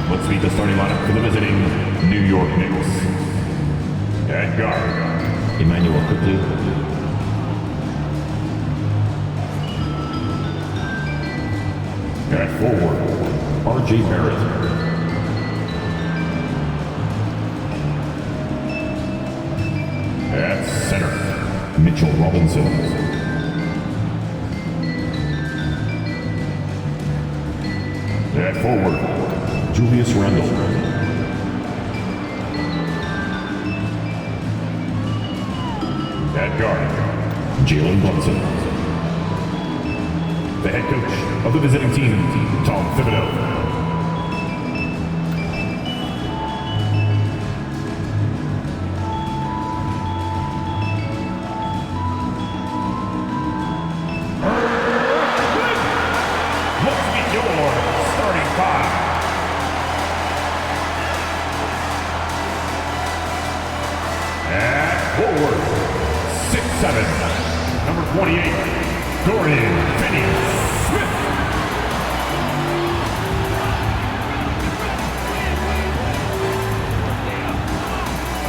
Let's meet the starting lineup for the visiting New York Knicks. At guard, Emmanuel quickly. At forward, R.J. Barrett. At center, Mitchell Robinson. At forward, Julius Randle. At guard, Jalen Brunson. The head coach of the visiting team, Tom Thibodeau. Forward, 6'7", number 28, Dorian Finney-Smith.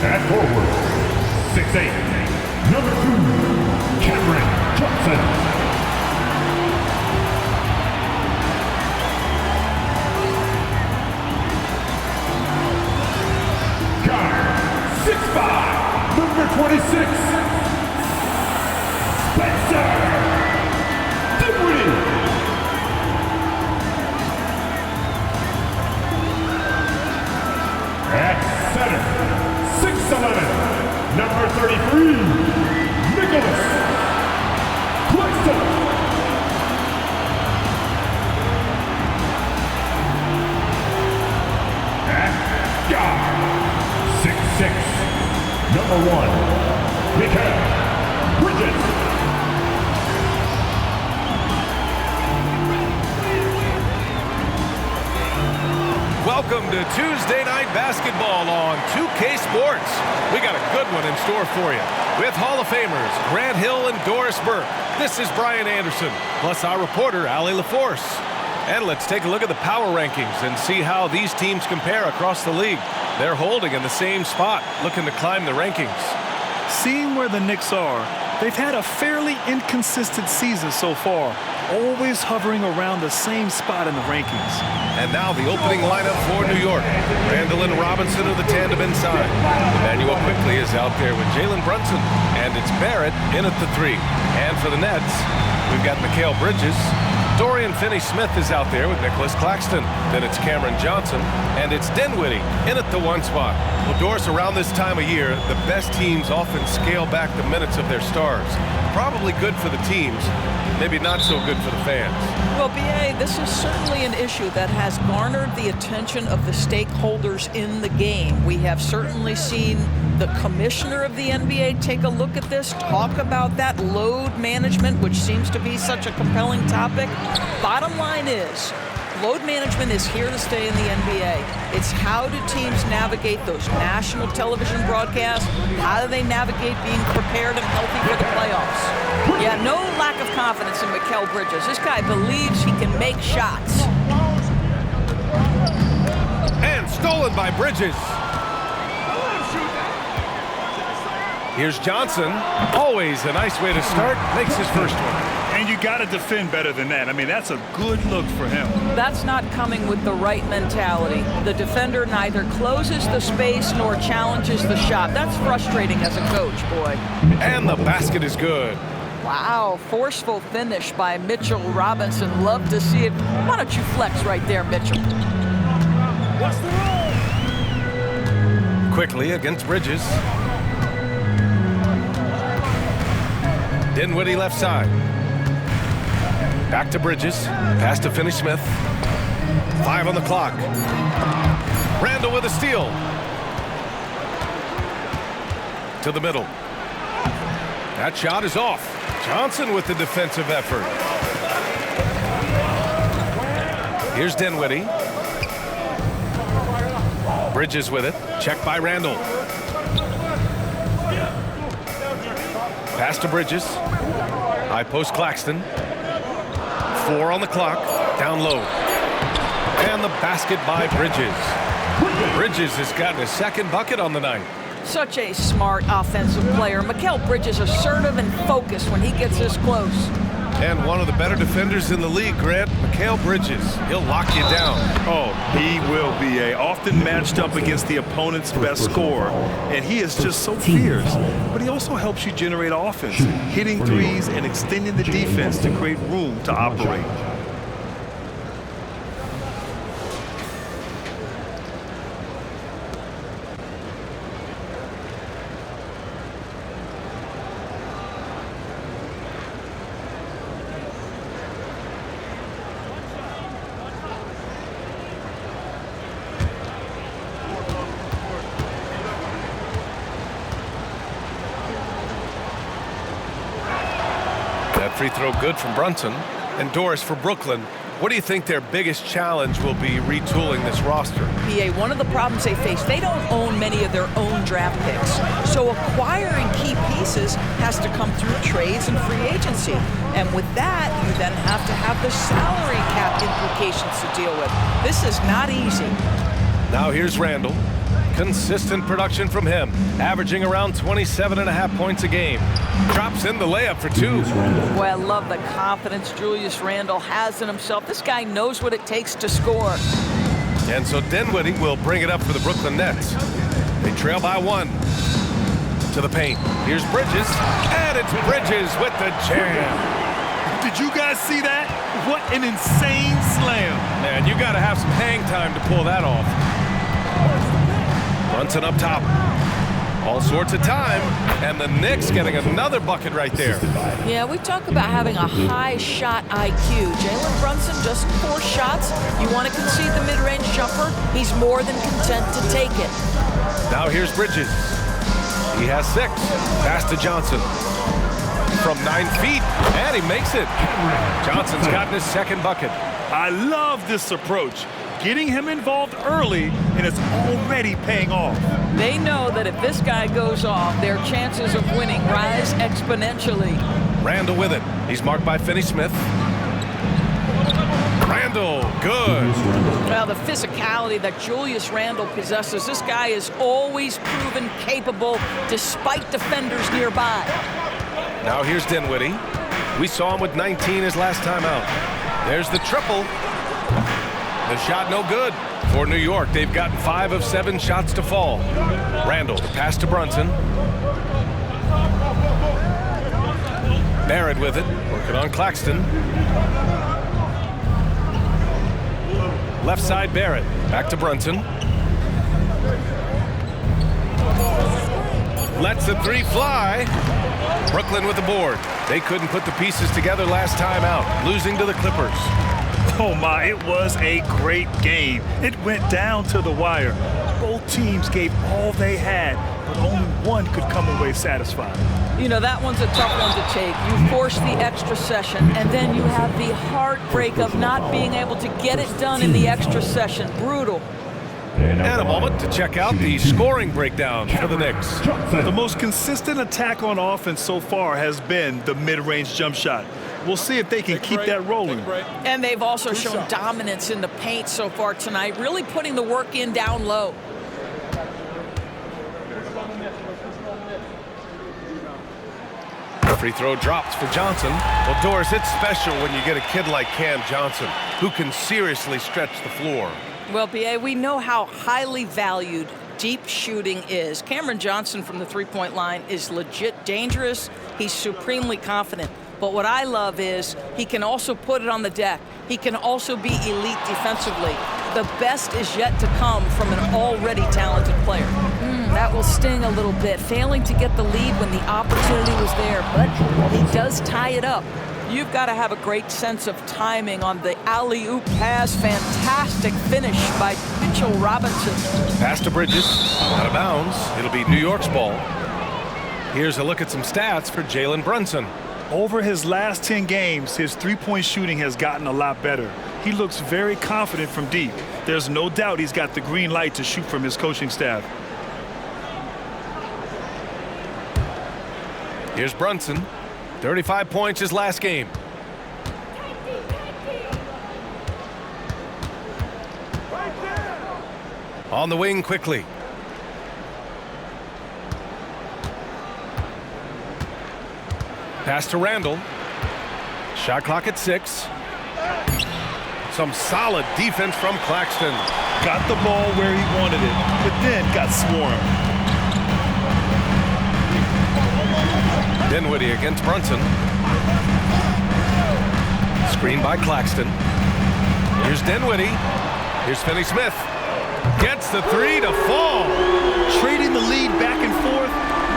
At forward, 6'8", number 2, Cameron Johnson. Guard, 6'5", number 26, Spencer Dinwiddie. At center, 6'11", number 33, Nicholas Claxton. At guard, 6'6", number 1, Mikal Bridges. Welcome to Tuesday Night Basketball on 2K Sports. We got a good one in store for you with Hall of Famers Grant Hill and Doris Burke. This is Brian Anderson, plus our reporter, Allie LaForce. And let's take a look at the power rankings and see how these teams compare across the league. They're holding in the same spot, looking to climb the rankings. Seeing where the Knicks are, they've had a fairly inconsistent season so far, always hovering around the same spot in the rankings. And now the opening lineup for New York. Randle and Robinson are the tandem inside. Emmanuel quickly is out there with Jalen Brunson, and it's Barrett in at the 3. And for the Nets, we've got Mikal Bridges. Dorian Finney-Smith is out there with Nicholas Claxton. Then it's Cameron Johnson, and it's Dinwiddie in at the 1 spot. Well, Doris, around this time of year, the best teams often scale back the minutes of their stars. Probably good for the teams, maybe not so good for the fans. Well, B.A., this is certainly an issue that has garnered the attention of the stakeholders in the game. We have certainly seen the commissioner of the NBA take a look at this, talk about that load management, which seems to be such a compelling topic. Bottom line is, load management is here to stay in the NBA. It's how do teams navigate those national television broadcasts? How do they navigate being prepared and healthy for the playoffs? Yeah, no lack of confidence in Mikal Bridges. This guy believes he can make shots. And stolen by Bridges. Here's Johnson. Always a nice way to start. Makes his first one. And you got to defend better than that. I mean, that's a good look for him. That's not coming with the right mentality. The defender neither closes the space nor challenges the shot. That's frustrating as a coach, boy. And the basket is good. Wow, forceful finish by Mitchell Robinson. Love to see it. Why don't you flex right there, Mitchell? What's the roll? Quickly against Bridges. Dinwiddie left side. Back to Bridges. Pass to Finney-Smith. 5 on the clock. Randle with a steal. To the middle. That shot is off. Johnson with the defensive effort. Here's Dinwiddie. Bridges with it. Check by Randle. Pass to Bridges. High post Claxton. 4 on the clock. Down low. And the basket by Bridges. Bridges has gotten his second bucket on the night. Such a smart offensive player. Mikal Bridges assertive and focused when he gets this close. And one of the better defenders in the league, Grant, Mikal Bridges. He'll lock you down. Oh, he will be often matched up against the opponent's best scorer, and he is just so fierce. But he also helps you generate offense, hitting threes and extending the defense to create room to operate. Free throw good from Brunson. And Doris, for Brooklyn, what do you think their biggest challenge will be retooling this roster? PA, one of the problems they face, they don't own many of their own draft picks. So acquiring key pieces has to come through trades and free agency. And with that, you then have to have the salary cap implications to deal with. This is not easy. Now here's Randall. Consistent production from him, averaging around 27.5 points a game. Drops in the layup for two. Boy, I love the confidence Julius Randle has in himself. This guy knows what it takes to score. And so Dinwiddie will bring it up for the Brooklyn Nets. They trail by one. To the paint. Here's Bridges, and it's Bridges with the jam. Did you guys see that? What an insane slam. Man, you got to have some hang time to pull that off. Brunson up top. All sorts of time, and the Knicks getting another bucket right there. Yeah, we talk about having a high shot IQ. Jalen Brunson, just 4 shots. You want to concede the mid-range jumper? He's more than content to take it. Now here's Bridges. He has 6. Pass to Johnson. From 9 feet, and he makes it. Johnson's gotten his second bucket. I love this approach. Getting him involved early, and it's already paying off. They know that if this guy goes off, their chances of winning rise exponentially. Randall with it. He's marked by Finney-Smith. Randall, good. Well, the physicality that Julius Randle possesses, this guy is always proven capable despite defenders nearby. Now here's Dinwiddie. We saw him with 19 his last time out. There's the triple. The shot no good for New York. They've gotten 5 of 7 shots to fall. Randall, the pass to Brunson. Barrett with it, working on Claxton. Left side Barrett, back to Brunson. Lets the 3 fly. Brooklyn with the board. They couldn't put the pieces together last time out, losing to the Clippers. Oh my, it was a great game. It went down to the wire. Both teams gave all they had, but only one could come away satisfied. You know, that one's a tough one to take. You force the extra session, and then you have the heartbreak of not being able to get it done in the extra session. Brutal. And a moment to check out the scoring breakdown for the Knicks. The most consistent attack on offense so far has been the mid-range jump shot. We'll see if they can keep that rolling. And they've also shown dominance in the paint so far tonight, really putting the work in down low. Free throw drops for Johnson. Well, Doris, it's special when you get a kid like Cam Johnson who can seriously stretch the floor. Well, B.A., we know how highly valued deep shooting is. Cameron Johnson from the three-point line is legit dangerous. He's supremely confident. But what I love is he can also put it on the deck. He can also be elite defensively. The best is yet to come from an already talented player. That will sting a little bit, failing to get the lead when the opportunity was there, but he does tie it up. You've got to have a great sense of timing on the alley-oop pass. Fantastic finish by Mitchell Robinson. Pass to Bridges, out of bounds. It'll be New York's ball. Here's a look at some stats for Jalen Brunson. Over his last 10 games, his three-point shooting has gotten a lot better. He looks very confident from deep. There's no doubt he's got the green light to shoot from his coaching staff. Here's Brunson. 35 points his last game. On the wing quickly. Pass to Randall. Shot clock at 6. Some solid defense from Claxton. Got the ball where he wanted it, but then got swarmed. Dinwiddie against Brunson. Screen by Claxton. Here's Dinwiddie. Here's Finney-Smith. Gets the 3 to fall. Trading the lead back and forth.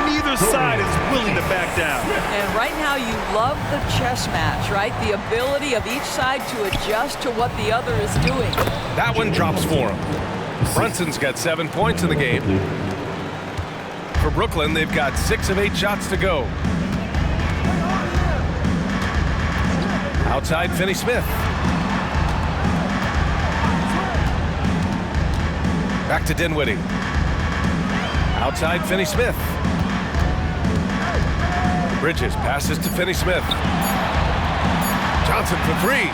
Neither side is willing to back down. And right now you love the chess match, right? The ability of each side to adjust to what the other is doing. That one drops for him. Brunson's got 7 points in the game. For Brooklyn, they've got 6 of 8 shots to go. Outside Finney-Smith. Back to Dinwiddie. Outside Finney-Smith. Bridges passes to Finney-Smith. Johnson for 3.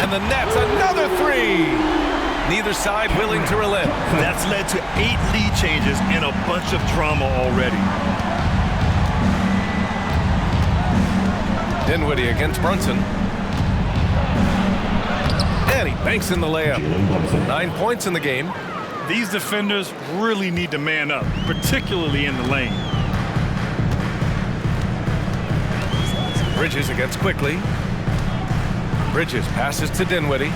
And the Nets, another 3. Neither side willing to relent. That's led to 8 lead changes and a bunch of drama already. Dinwiddie against Brunson. And he banks in the layup. 9 points in the game. These defenders really need to man up, particularly in the lane. Bridges against Quickly. Bridges passes to Dinwiddie.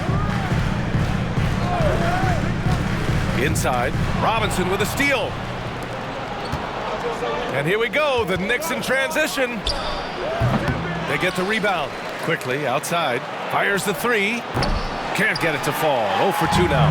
Inside, Robinson with a steal. And here we go, the Knicks in transition. They get the rebound. Quickly outside, fires the 3. Can't get it to fall. 0 for 2 now.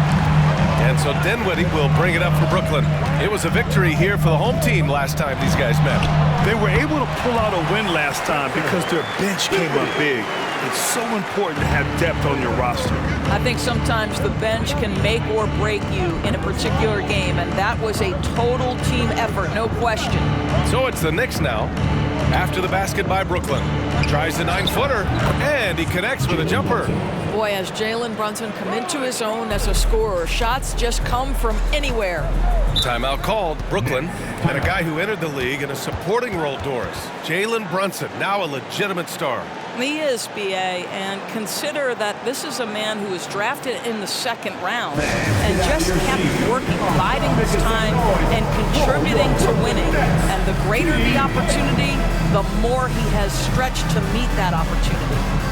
And so Dinwiddie will bring it up for Brooklyn. It was a victory here for the home team last time these guys met. They were able to pull out a win last time because their bench came up big. It's so important to have depth on your roster. I think sometimes the bench can make or break you in a particular game, and that was a total team effort, no question. So it's the Knicks now. After the basket by Brooklyn. Tries the 9-footer, and he connects with a jumper. Boy, has Jalen Brunson come into his own as a scorer. Shots just come from anywhere. Timeout called. Brooklyn, and a guy who entered the league in a supporting role, Doris. Jalen Brunson, now a legitimate star. He is, B.A., and consider that this is a man who was drafted in the 2nd round and just kept working, biding his time, and contributing to winning. And the greater the opportunity, the more he has stretched to meet that opportunity.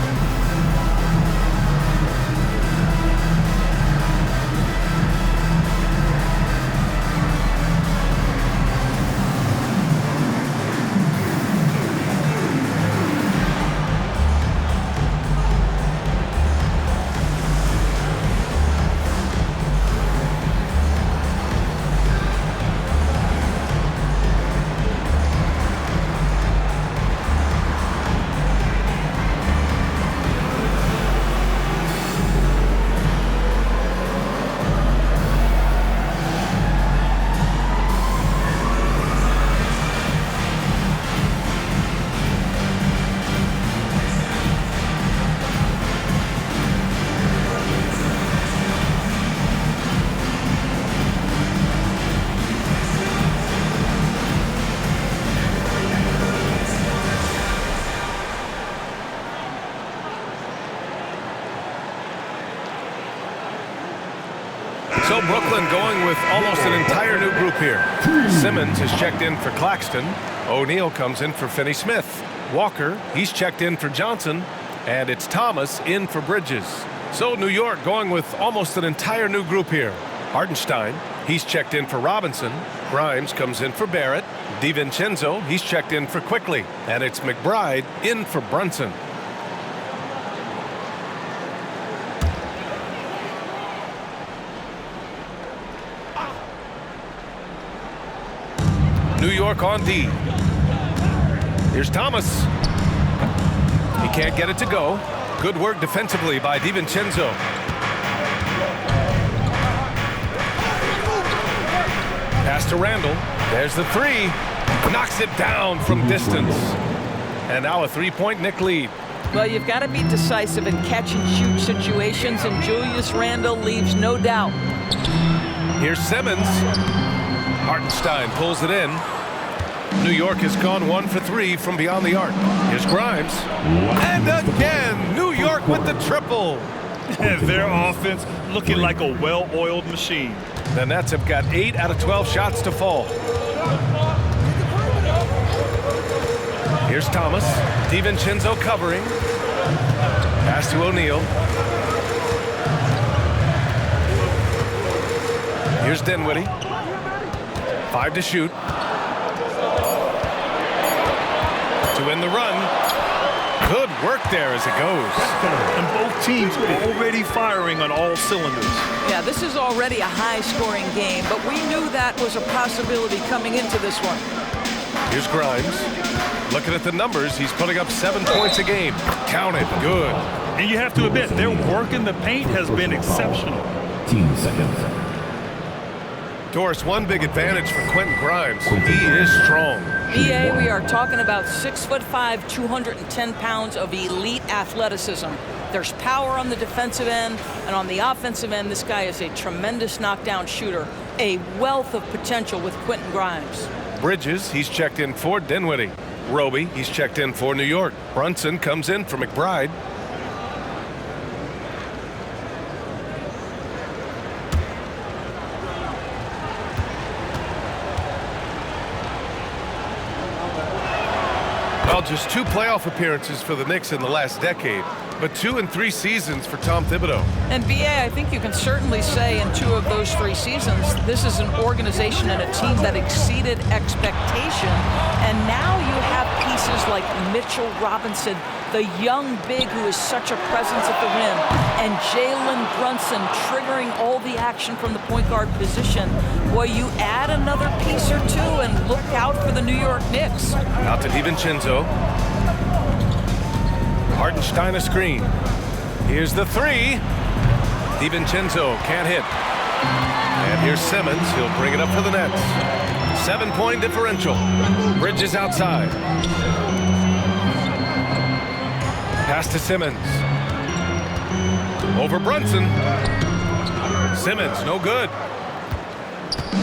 So Brooklyn going with almost an entire new group here. Simmons is checked in for Claxton. O'Neal comes in for Finney-Smith. Walker, he's checked in for Johnson. And it's Thomas in for Bridges. So New York going with almost an entire new group here. Hartenstein, he's checked in for Robinson. Grimes comes in for Barrett. DiVincenzo, he's checked in for Quickly. And it's McBride in for Brunson. New York on D. Here's Thomas. He can't get it to go. Good work defensively by DiVincenzo. Pass to Randall. There's the 3. Knocks it down from distance. And now a 3-point Knick lead. Well, you've got to be decisive in catch-and-shoot situations, and Julius Randle leaves no doubt. Here's Simmons. Hartenstein pulls it in. New York has gone 1 for 3 from beyond the arc. Here's Grimes. And again, New York with the triple. And their offense looking like a well-oiled machine. The Nets have got 8 out of 12 shots to fall. Here's Thomas. DiVincenzo covering. Pass to O'Neal. Here's Dinwiddie. 5 to shoot. To win the run. Good work there as it goes. And both teams already firing on all cylinders. Yeah, this is already a high-scoring game, but we knew that was a possibility coming into this one. Here's Grimes. Looking at the numbers, he's putting up 7 points a game. Count it. Good. And you have to admit, their work in the paint has been exceptional. 15 seconds. Doris, one big advantage for Quentin Grimes. He is strong. BA, we are talking about 6'5", 210 pounds of elite athleticism. There's power on the defensive end, and on the offensive end, this guy is a tremendous knockdown shooter. A wealth of potential with Quentin Grimes. Bridges, he's checked in for Dinwiddie. Roby, he's checked in for New York. Brunson comes in for McBride. Well, just 2 playoff appearances for the Knicks in the last decade, but 2 and 3 seasons for Tom Thibodeau. And BA, I think you can certainly say in 2 of those 3 seasons, this is an organization and a team that exceeded expectation. And now you have pieces like Mitchell Robinson, the young big who is such a presence at the rim, and Jalen Brunson triggering all the action from the point guard position. Boy, you add another piece or 2 and look out for the New York Knicks. Out to DiVincenzo. Hartenstein a screen. Here's the 3. DiVincenzo can't hit. And here's Simmons. He'll bring it up for the Nets. 7-point differential. Bridges outside. Pass to Simmons. Over Brunson. Simmons, no good.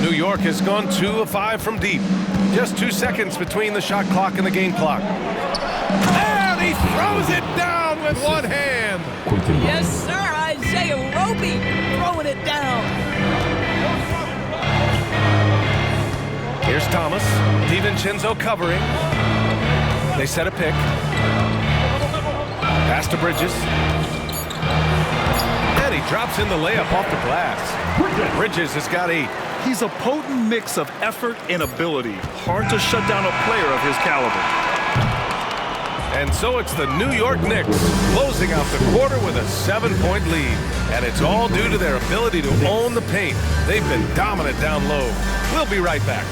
New York has gone 2 of 5 from deep. Just 2 seconds between the shot clock and the game clock. And he throws it down with one hand. Yes, sir. Isaiah Roby throwing it down. Here's Thomas. DiVincenzo covering. They set a pick. Pass to Bridges. And he drops in the layup off the glass. Bridges has got 8. He's a potent mix of effort and ability. Hard to shut down a player of his caliber. And so it's the New York Knicks closing out the quarter with a 7-point lead. And it's all due to their ability to own the paint. They've been dominant down low. We'll be right back.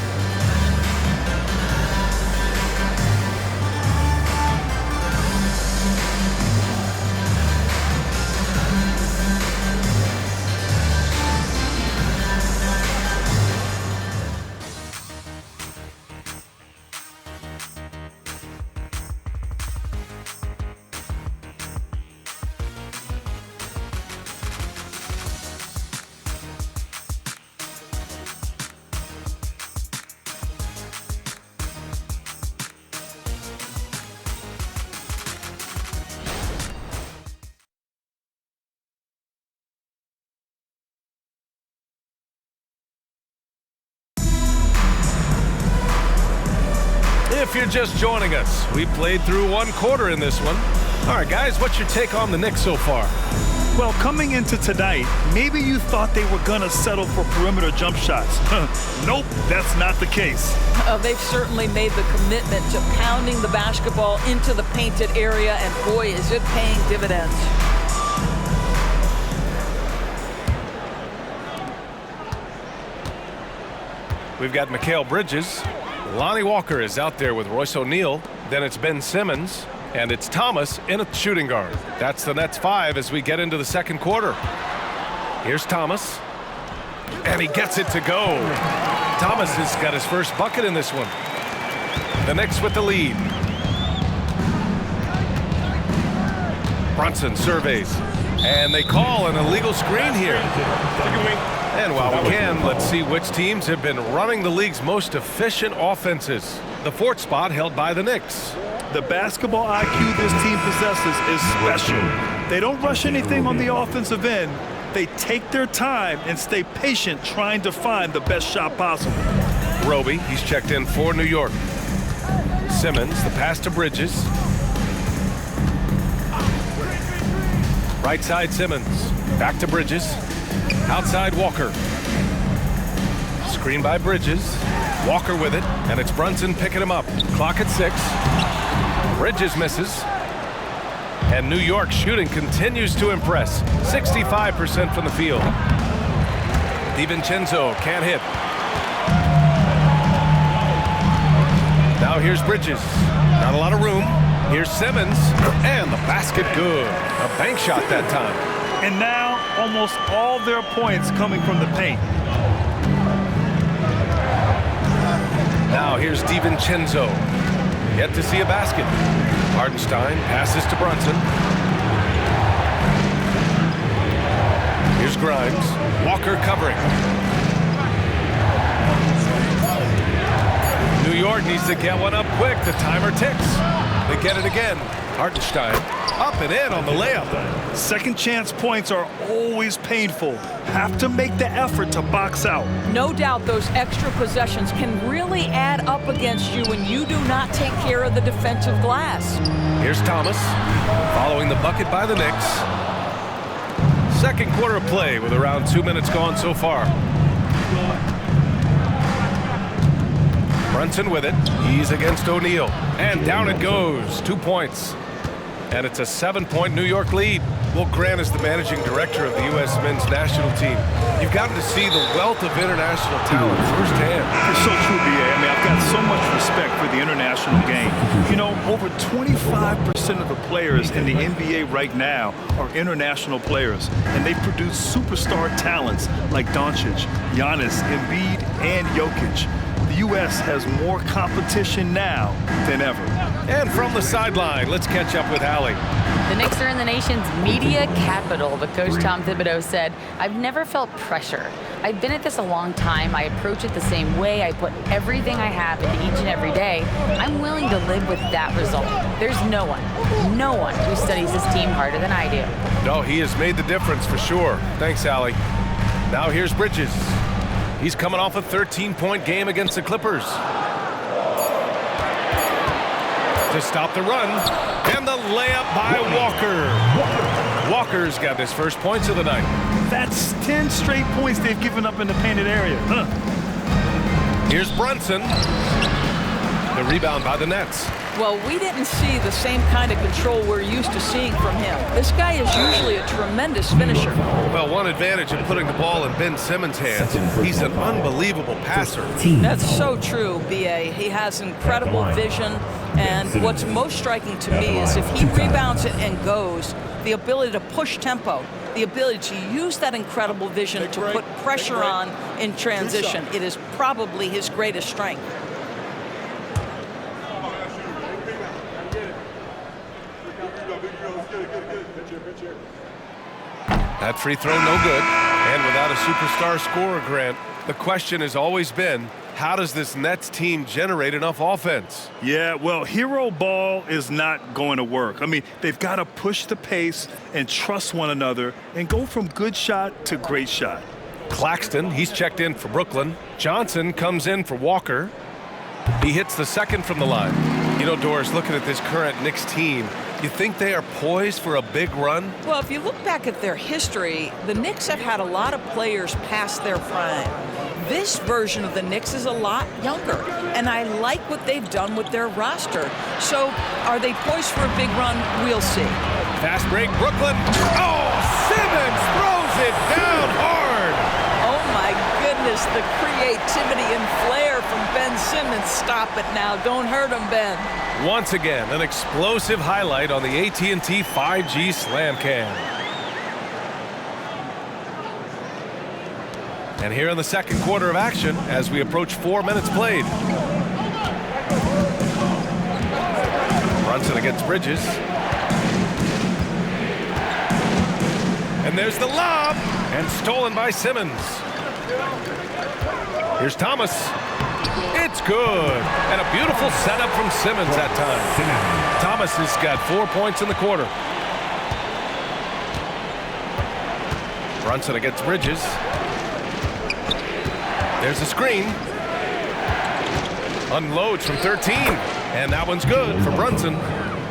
If you're just joining us, we played through 1 quarter in this one. All right, guys, what's your take on the Knicks so far? Well, coming into tonight, maybe you thought they were going to settle for perimeter jump shots. Nope, that's not the case. They've certainly made the commitment to pounding the basketball into the painted area, and boy, is it paying dividends. We've got Mikal Bridges. Lonnie Walker is out there with Royce O'Neal. Then it's Ben Simmons. And it's Thomas in a shooting guard. That's the Nets 5 as we get into the second quarter. Here's Thomas. And he gets it to go. Thomas has got his first bucket in this one. The Knicks with the lead. Brunson surveys. And they call an illegal screen here. And while we can, let's see which teams have been running the league's most efficient offenses. The 4th spot held by the Knicks. The basketball IQ this team possesses is special. They don't rush anything on the offensive end. They take their time and stay patient trying to find the best shot possible. Roby, he's checked in for New York. Simmons, the pass to Bridges. Right side Simmons, back to Bridges. Outside Walker. Screen by Bridges. Walker with it, and it's Brunson picking him up. Clock at 6. Bridges misses. And New York shooting continues to impress. 65% from the field. DiVincenzo can't hit. Now here's Bridges. Not a lot of room. Here's Simmons. And the basket good. A bank shot that time. And now almost all their points coming from the paint. Now here's DiVincenzo. Yet to see a basket. Hardenstein passes to Brunson. Here's Grimes. Walker covering. New York needs to get one up quick. The timer ticks. They get it again. Hardenstein up and in on the layup. Second chance points are always painful. Have to make the effort to box out. No doubt those extra possessions can really add up against you when you do not take care of the defensive glass. Here's Thomas following the bucket by the Knicks. Second quarter of play with around 2 minutes gone so far. Brunson with it. He's against O'Neal. And down it goes. 2 points. And it's a 7-point New York lead. Well, Grant is the managing director of the U.S. men's national team. You've gotten to see the wealth of international talent firsthand. It's so true, B.A. I mean, I've got so much respect for the international game. You know, over 25% of the players in the NBA right now are international players, and they produce superstar talents like Doncic, Giannis, Embiid, and Jokic. The U.S. has more competition now than ever. And from the sideline, let's catch up with Allie. The Knicks are in the nation's media capital, but Coach Tom Thibodeau said, "I've never felt pressure. I've been at this a long time. I approach it the same way. I put everything I have into each and every day. I'm willing to live with that result. There's no one who studies this team harder than I do." No, he has made the difference for sure. Thanks, Allie. Now here's Bridges. He's coming off a 13-point game against the Clippers. To stop the run, and the layup by Walker. Walker's got his first points of the night. That's 10 straight points they've given up in the painted area. Here's Brunson. The rebound by the Nets. Well, we didn't see the same kind of control we're used to seeing from him. This guy is usually a tremendous finisher. Well, one advantage of putting the ball in Ben Simmons' hands, he's an unbelievable passer. That's so true, B.A. He has incredible vision, and what's most striking to me is if he rebounds it and goes, the ability to push tempo, the ability to use that incredible vision to put pressure on in transition. It is probably his greatest strength. That free throw no good, and without a superstar scorer, Grant, the question has always been, how does this Nets team generate enough offense? Yeah, well, hero ball is not going to work. I mean, they've got to push the pace and trust one another and go from good shot to great shot. Claxton, he's checked in for Brooklyn. Johnson comes in for Walker. He hits the second from the line. You know, Doris, looking at this current Knicks team, you think they are poised for a big run? Well, if you look back at their history, the Knicks have had a lot of players past their prime. This version of the Knicks is a lot younger, and I like what they've done with their roster. So, are they poised for a big run? We'll see. Fast break, Brooklyn. Oh, Simmons throws it down hard. Oh my goodness, the creativity and flair from Ben Simmons. Stop it now. Don't hurt him, Ben. Once again, an explosive highlight on the AT&T 5G Slam Cam. And here in the second quarter of action, as we approach 4 minutes played. Brunson against Bridges. And there's the lob, and stolen by Simmons. Here's Thomas. It's good. And a beautiful setup from Simmons that time. Thomas has got 4 points in the quarter. Brunson against Bridges. There's a screen. Unloads from 13. And that one's good for Brunson.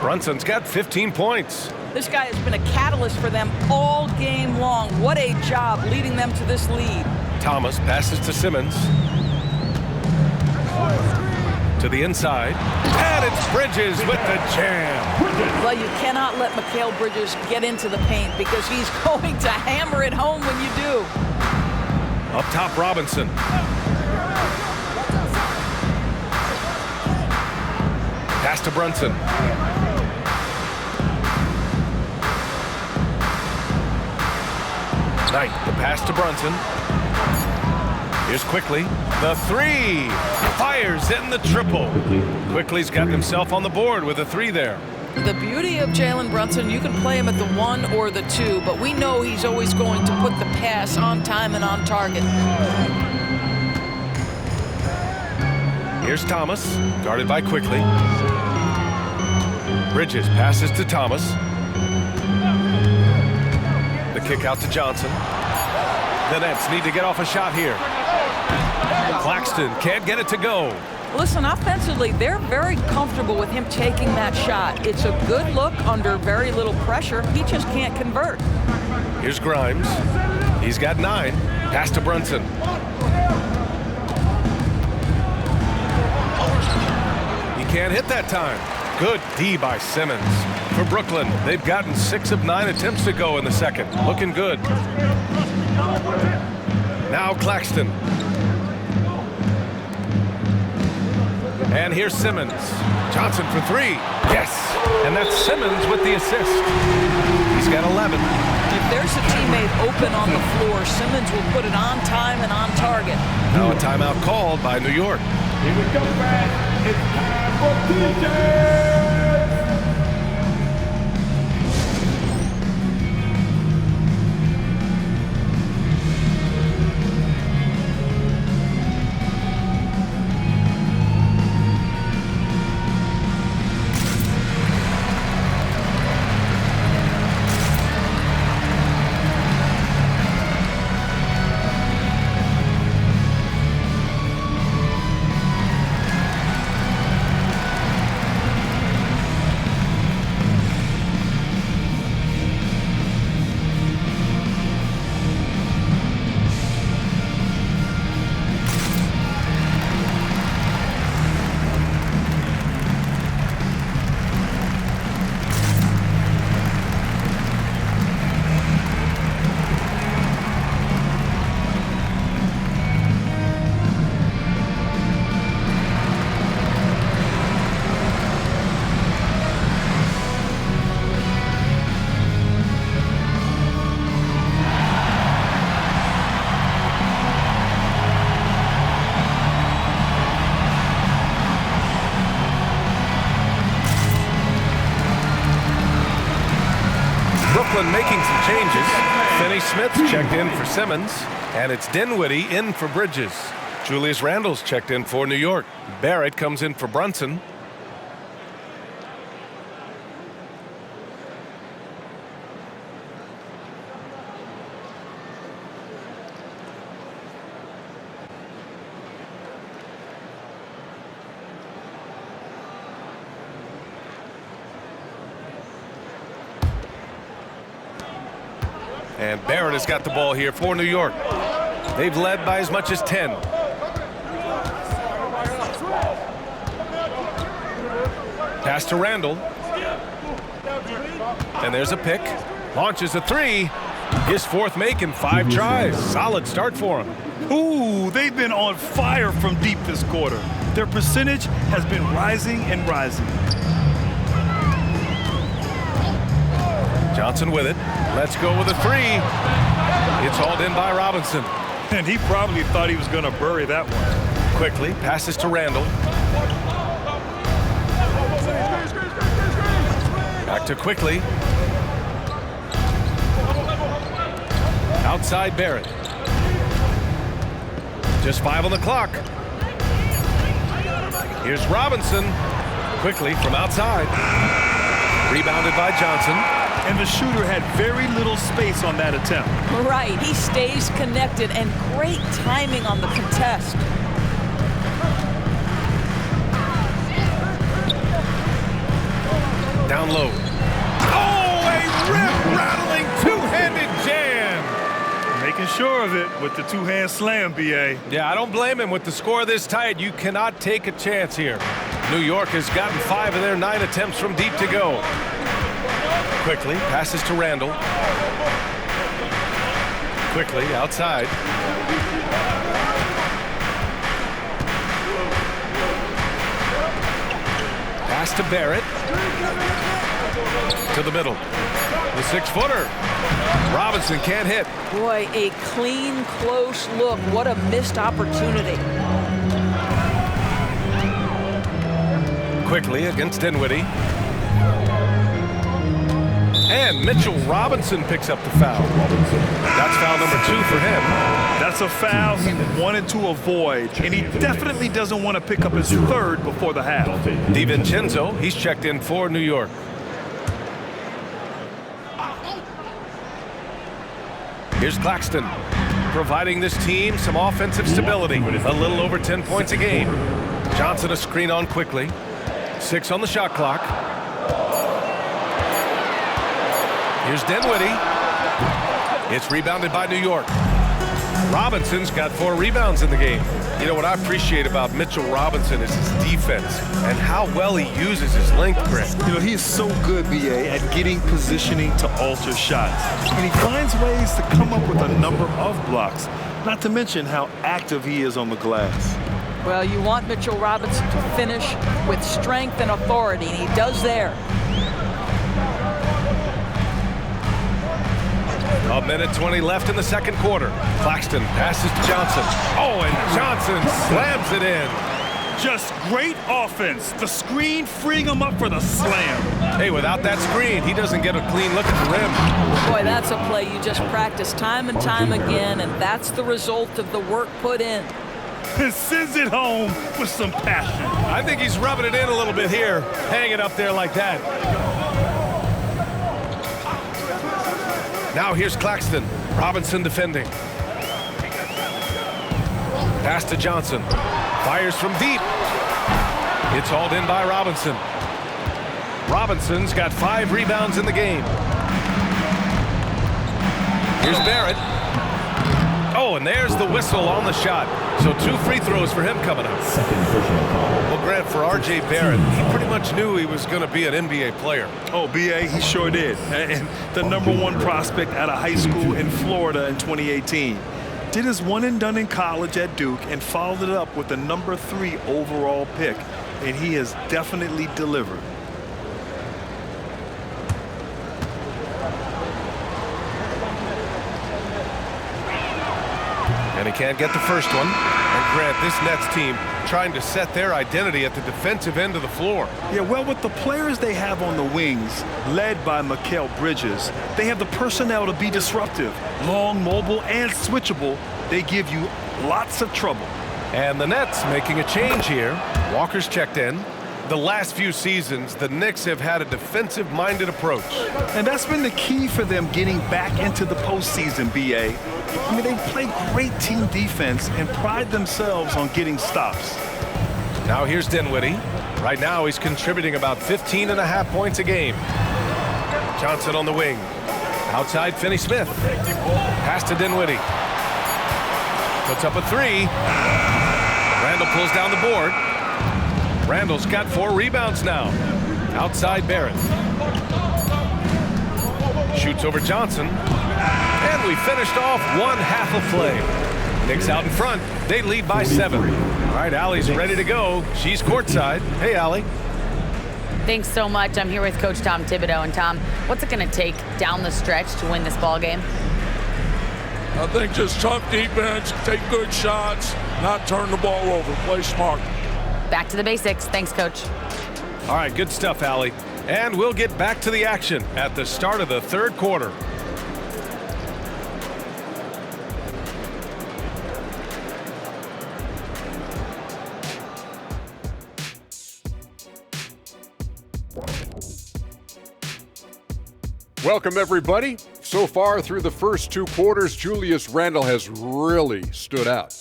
Brunson's got 15 points. This guy has been a catalyst for them all game long. What a job leading them to this lead. Thomas passes to Simmons. To the inside. And it's Bridges with the jam. Well, you cannot let Mikal Bridges get into the paint because he's going to hammer it home when you do. Up top, Robinson. Pass to Brunson. Knight, the pass to Brunson. Here's Quickly. The three. Fires in the triple. Quickly's got himself on the board with a three there. The beauty of Jalen Brunson, you can play him at the 1 or the 2, but we know he's always going to put the pass on time and on target. Here's Thomas, guarded by Quickly. Bridges passes to Thomas. The kick out to Johnson. The Nets need to get off a shot here. Claxton can't get it to go. Listen, offensively, they're very comfortable with him taking that shot. It's a good look under very little pressure. He just can't convert. Here's Grimes. He's got 9. Pass to Brunson. He can't hit that time. Good D by Simmons. For Brooklyn, they've gotten 6 of 9 attempts to go in the second. Looking good. Now Claxton. And here's Simmons. Johnson for 3. Yes. And that's Simmons with the assist. He's got 11. If there's a teammate open on the floor, Simmons will put it on time and on target. Now a timeout called by New York. Here we go back. It's time for DJ. Brooklyn making some changes. Finney Smith checked in for Simmons, and it's Dinwiddie in for Bridges. Julius Randle's checked in for New York. Barrett comes in for Brunson. And Barrett has got the ball here for New York. They've led by as much as 10. Pass to Randle. And there's a pick. Launches a 3. His 4th make in 5 tries. Solid start for him. Ooh, they've been on fire from deep this quarter. Their percentage has been rising and rising. Johnson with it. Let's go with a 3. It's hauled in by Robinson. And he probably thought he was going to bury that one. Quickly passes to Randle. Back to Quickly. Outside Barrett. Just 5 on the clock. Here's Robinson. Quickly from outside. Rebounded by Johnson. And the shooter had very little space on that attempt. Right, he stays connected, and great timing on the contest. Down low. Oh, a rim-rattling two-handed jam. Making sure of it with the two-hand slam, B.A. Yeah, I don't blame him. With the score this tight, you cannot take a chance here. New York has gotten 5 of their 9 attempts from deep to go. Quickly, passes to Randall. Quickly, outside. Pass to Barrett. To the middle. The 6-footer. Robinson can't hit. Boy, a clean, close look. What a missed opportunity. Quickly against Dinwiddie. And Mitchell Robinson picks up the foul. That's foul number 2 for him. That's a foul he wanted to avoid, and he definitely doesn't want to pick up his 3rd before the half. DiVincenzo, he's checked in for New York. Here's Claxton, providing this team some offensive stability. A little over 10 points a game. Johnson a screen on quickly. 6 on the shot clock. Here's Dinwiddie. It's rebounded by New York. Robinson's got 4 rebounds in the game. You know what I appreciate about Mitchell Robinson is his defense and how well he uses his length, Grant. You know, he is so good, B.A., at getting positioning to alter shots. And he finds ways to come up with a number of blocks, not to mention how active he is on the glass. Well, you want Mitchell Robinson to finish with strength and authority, and he does there. A minute 20 left in the second quarter. Claxton passes to Johnson. Oh, and Johnson slams it in. Just great offense. The screen freeing him up for the slam. Hey, without that screen, he doesn't get a clean look at the rim. Boy, that's a play you just practice time and time again, and that's the result of the work put in. And sends it home with some passion. I think he's rubbing it in a little bit here, hang it up there like that. Now here's Claxton. Robinson defending. Pass to Johnson. Fires from deep. It's hauled in by Robinson. Robinson's got 5 rebounds in the game. Here's Barrett. Oh, and there's the whistle on the shot. So 2 free throws for him coming up. Well, Grant, for R.J. Barrett, he pretty much knew he was going to be an NBA player. Oh, B.A., he sure did. And the #1 prospect out of high school in Florida in 2018. Did his one and done in college at Duke and followed it up with the #3 overall pick. And he has definitely delivered. And he can't get the first one. And Grant, this Nets team trying to set their identity at the defensive end of the floor. Yeah, well, with the players they have on the wings, led by Mikal Bridges, they have the personnel to be disruptive. Long, mobile, and switchable. They give you lots of trouble. And the Nets making a change here. Walker's checked in. The last few seasons, the Knicks have had a defensive-minded approach. And that's been the key for them getting back into the postseason, B.A. I mean, they play great team defense and pride themselves on getting stops. Now here's Dinwiddie. Right now he's contributing about 15.5 points a game. Johnson on the wing. Outside Finney-Smith. Pass to Dinwiddie. Puts up a 3. Randall pulls down the board. Randall's got 4 rebounds now. Outside Barrett. Shoots over Johnson. And we finished off 1 half of play. Knicks out in front. They lead by 7. All right, Allie's ready to go. She's courtside. Hey, Allie. Thanks so much. I'm here with Coach Tom Thibodeau. And Tom, what's it going to take down the stretch to win this ball game? I think just tough defense, take good shots, not turn the ball over, play smart. Back to the basics. Thanks, Coach. All right, good stuff, Allie. And we'll get back to the action at the start of the third quarter. Welcome, everybody. So far through the first 2 quarters, Julius Randle has really stood out.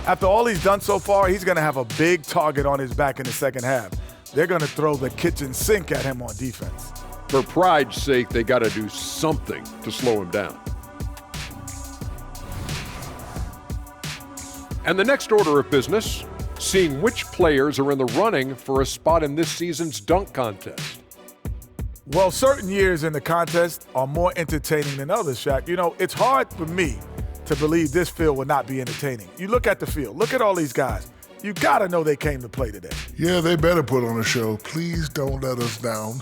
After all he's done so far, he's going to have a big target on his back in the second half. They're going to throw the kitchen sink at him on defense. For pride's sake, they got to do something to slow him down. And the next order of business, seeing which players are in the running for a spot in this season's dunk contest. Well, certain years in the contest are more entertaining than others, Shaq. You know, it's hard for me to believe this field will not be entertaining. You look at the field. Look at all these guys. You got to know they came to play today. Yeah, they better put on a show. Please don't let us down.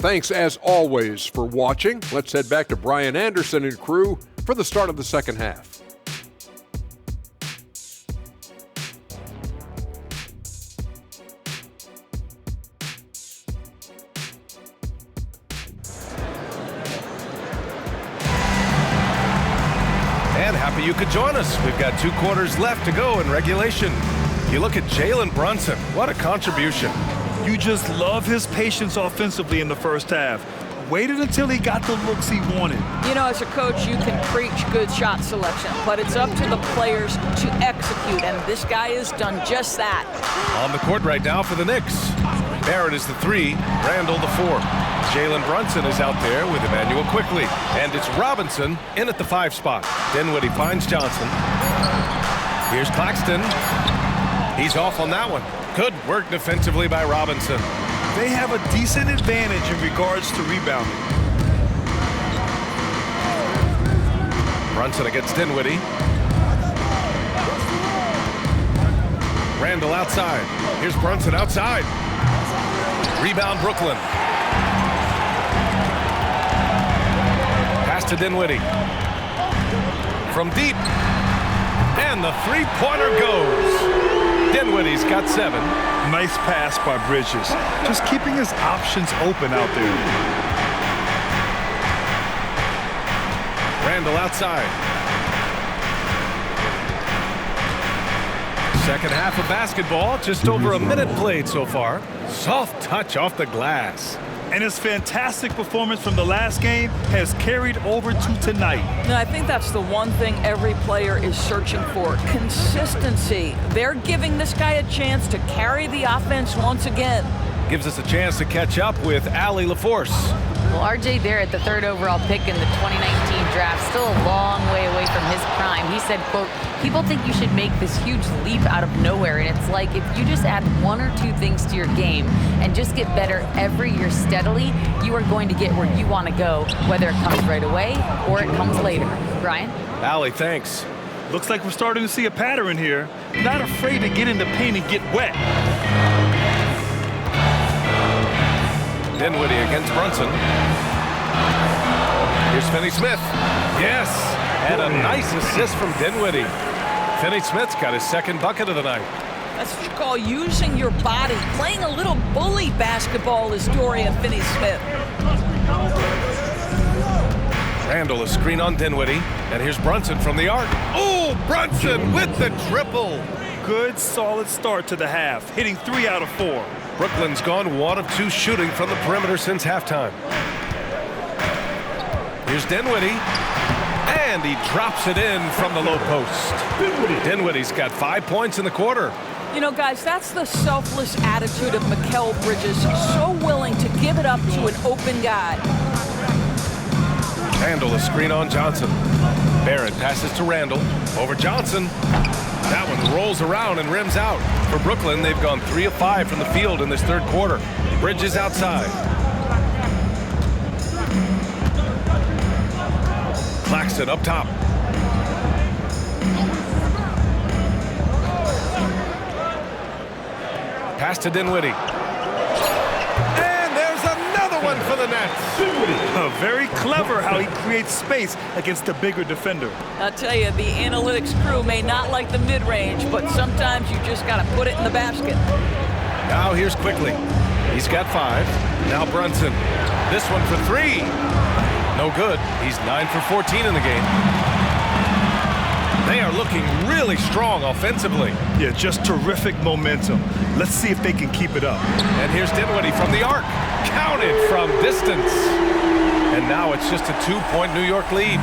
Thanks, as always, for watching. Let's head back to Brian Anderson and crew for the start of the second half. Happy you could join us. We've got 2 quarters left to go in regulation. You look at Jalen Brunson. What a contribution. You just love his patience offensively in the first half. Waited until he got the looks he wanted. You know, as a coach, you can preach good shot selection, but it's up to the players to execute, and this guy has done just that. On the court right now for the Knicks. Barrett is the 3, Randle the 4. Jalen Brunson is out there with Emmanuel quickly. And it's Robinson in at the 5 spot. Dinwiddie finds Johnson. Here's Claxton. He's off on that one. Good work defensively by Robinson. They have a decent advantage in regards to rebounding. Brunson against Dinwiddie. Randle outside. Here's Brunson outside. Rebound Brooklyn. Pass to Dinwiddie. From deep. And the 3-pointer goes. Dinwiddie's got 7. Nice pass by Bridges. Just keeping his options open out there. Randle outside. Second half of basketball, just over a minute played so far. Soft touch off the glass. And his fantastic performance from the last game has carried over to tonight. No, I think that's the one thing every player is searching for, consistency. They're giving this guy a chance to carry the offense once again. Gives us a chance to catch up with Allie LaForce. Well, R.J. Barrett, the 3rd overall pick in the 2019 draft, still a long way away from his prime. He said, quote, people think you should make this huge leap out of nowhere, and it's like if you just add 1 or 2 things to your game and just get better every year steadily, you are going to get where you want to go, whether it comes right away or it comes later. Brian? Allie, thanks. Looks like we're starting to see a pattern here. Not afraid to get in the paint and get wet. Dinwiddie against Brunson. Here's Finney-Smith. Yes, and a nice assist from Dinwiddie. Finney-Smith's got his 2nd bucket of the night. That's what you call using your body. Playing a little bully basketball is Dorian Finney-Smith. Randle a screen on Dinwiddie, and here's Brunson from the arc. Oh, Brunson with the triple. Good, solid start to the half, hitting 3 out of 4. Brooklyn's gone 1 of 2 shooting from the perimeter since halftime. Here's Dinwiddie, and he drops it in from the low post. Dinwiddie's got 5 points in the quarter. You know, guys, that's the selfless attitude of Mikal Bridges, so willing to give it up to an open guy. Randle a screen on Johnson. Barrett passes to Randle, over Johnson. That one rolls around and rims out. For Brooklyn, they've gone 3 of 5 from the field in this 3rd quarter. Bridges outside. Claxton up top. Pass to Dinwiddie. And there's another one for the Nets. Very clever how he creates space against a bigger defender. I'll tell you, the analytics crew may not like the mid-range, but sometimes you just got to put it in the basket. Now here's Quickly. He's got 5. Now Brunson. This one for 3. No good. He's 9 for 14 in the game. They are looking really strong offensively. Yeah, just terrific momentum. Let's see if they can keep it up. And here's Dinwiddie from the arc. Counted from distance. And now it's just a 2-point New York lead.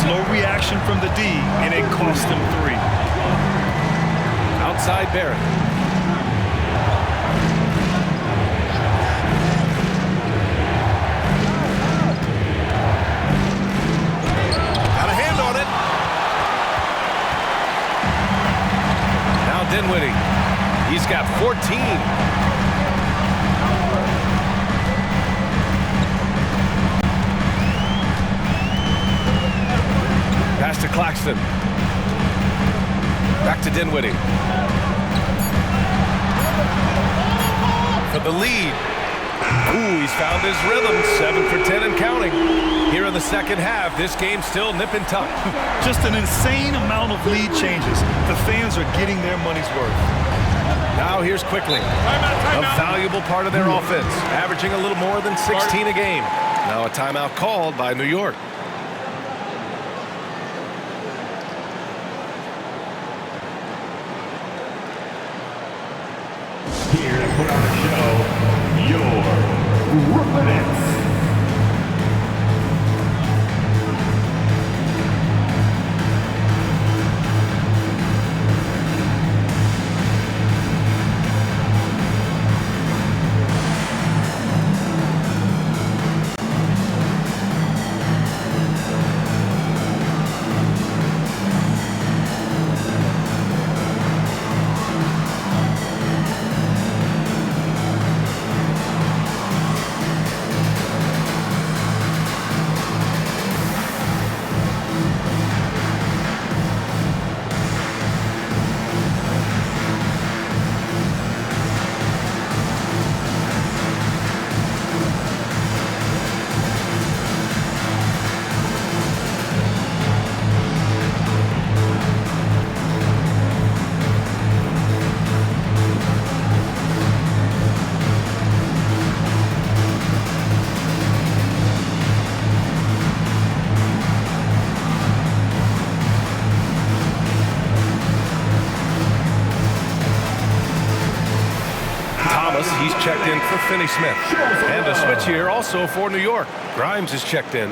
Slow reaction from the D, and it cost them 3. Outside Barrett. Got a hand on it. Now Dinwiddie. He's got 14. Pass to Claxton. Back to Dinwiddie. For the lead. Ooh, he's found his rhythm. 7 for 10 and counting. Here in the second half, this game's still nip and tuck. Just an insane amount of lead changes. The fans are getting their money's worth. Now here's Quickly. A valuable part of their offense, averaging a little more than 16 a game. Now a timeout called by New York. Here to put on the show, your Brooklyn Nets. He's checked in for Finney Smith. And a switch here also for New York. Grimes is checked in.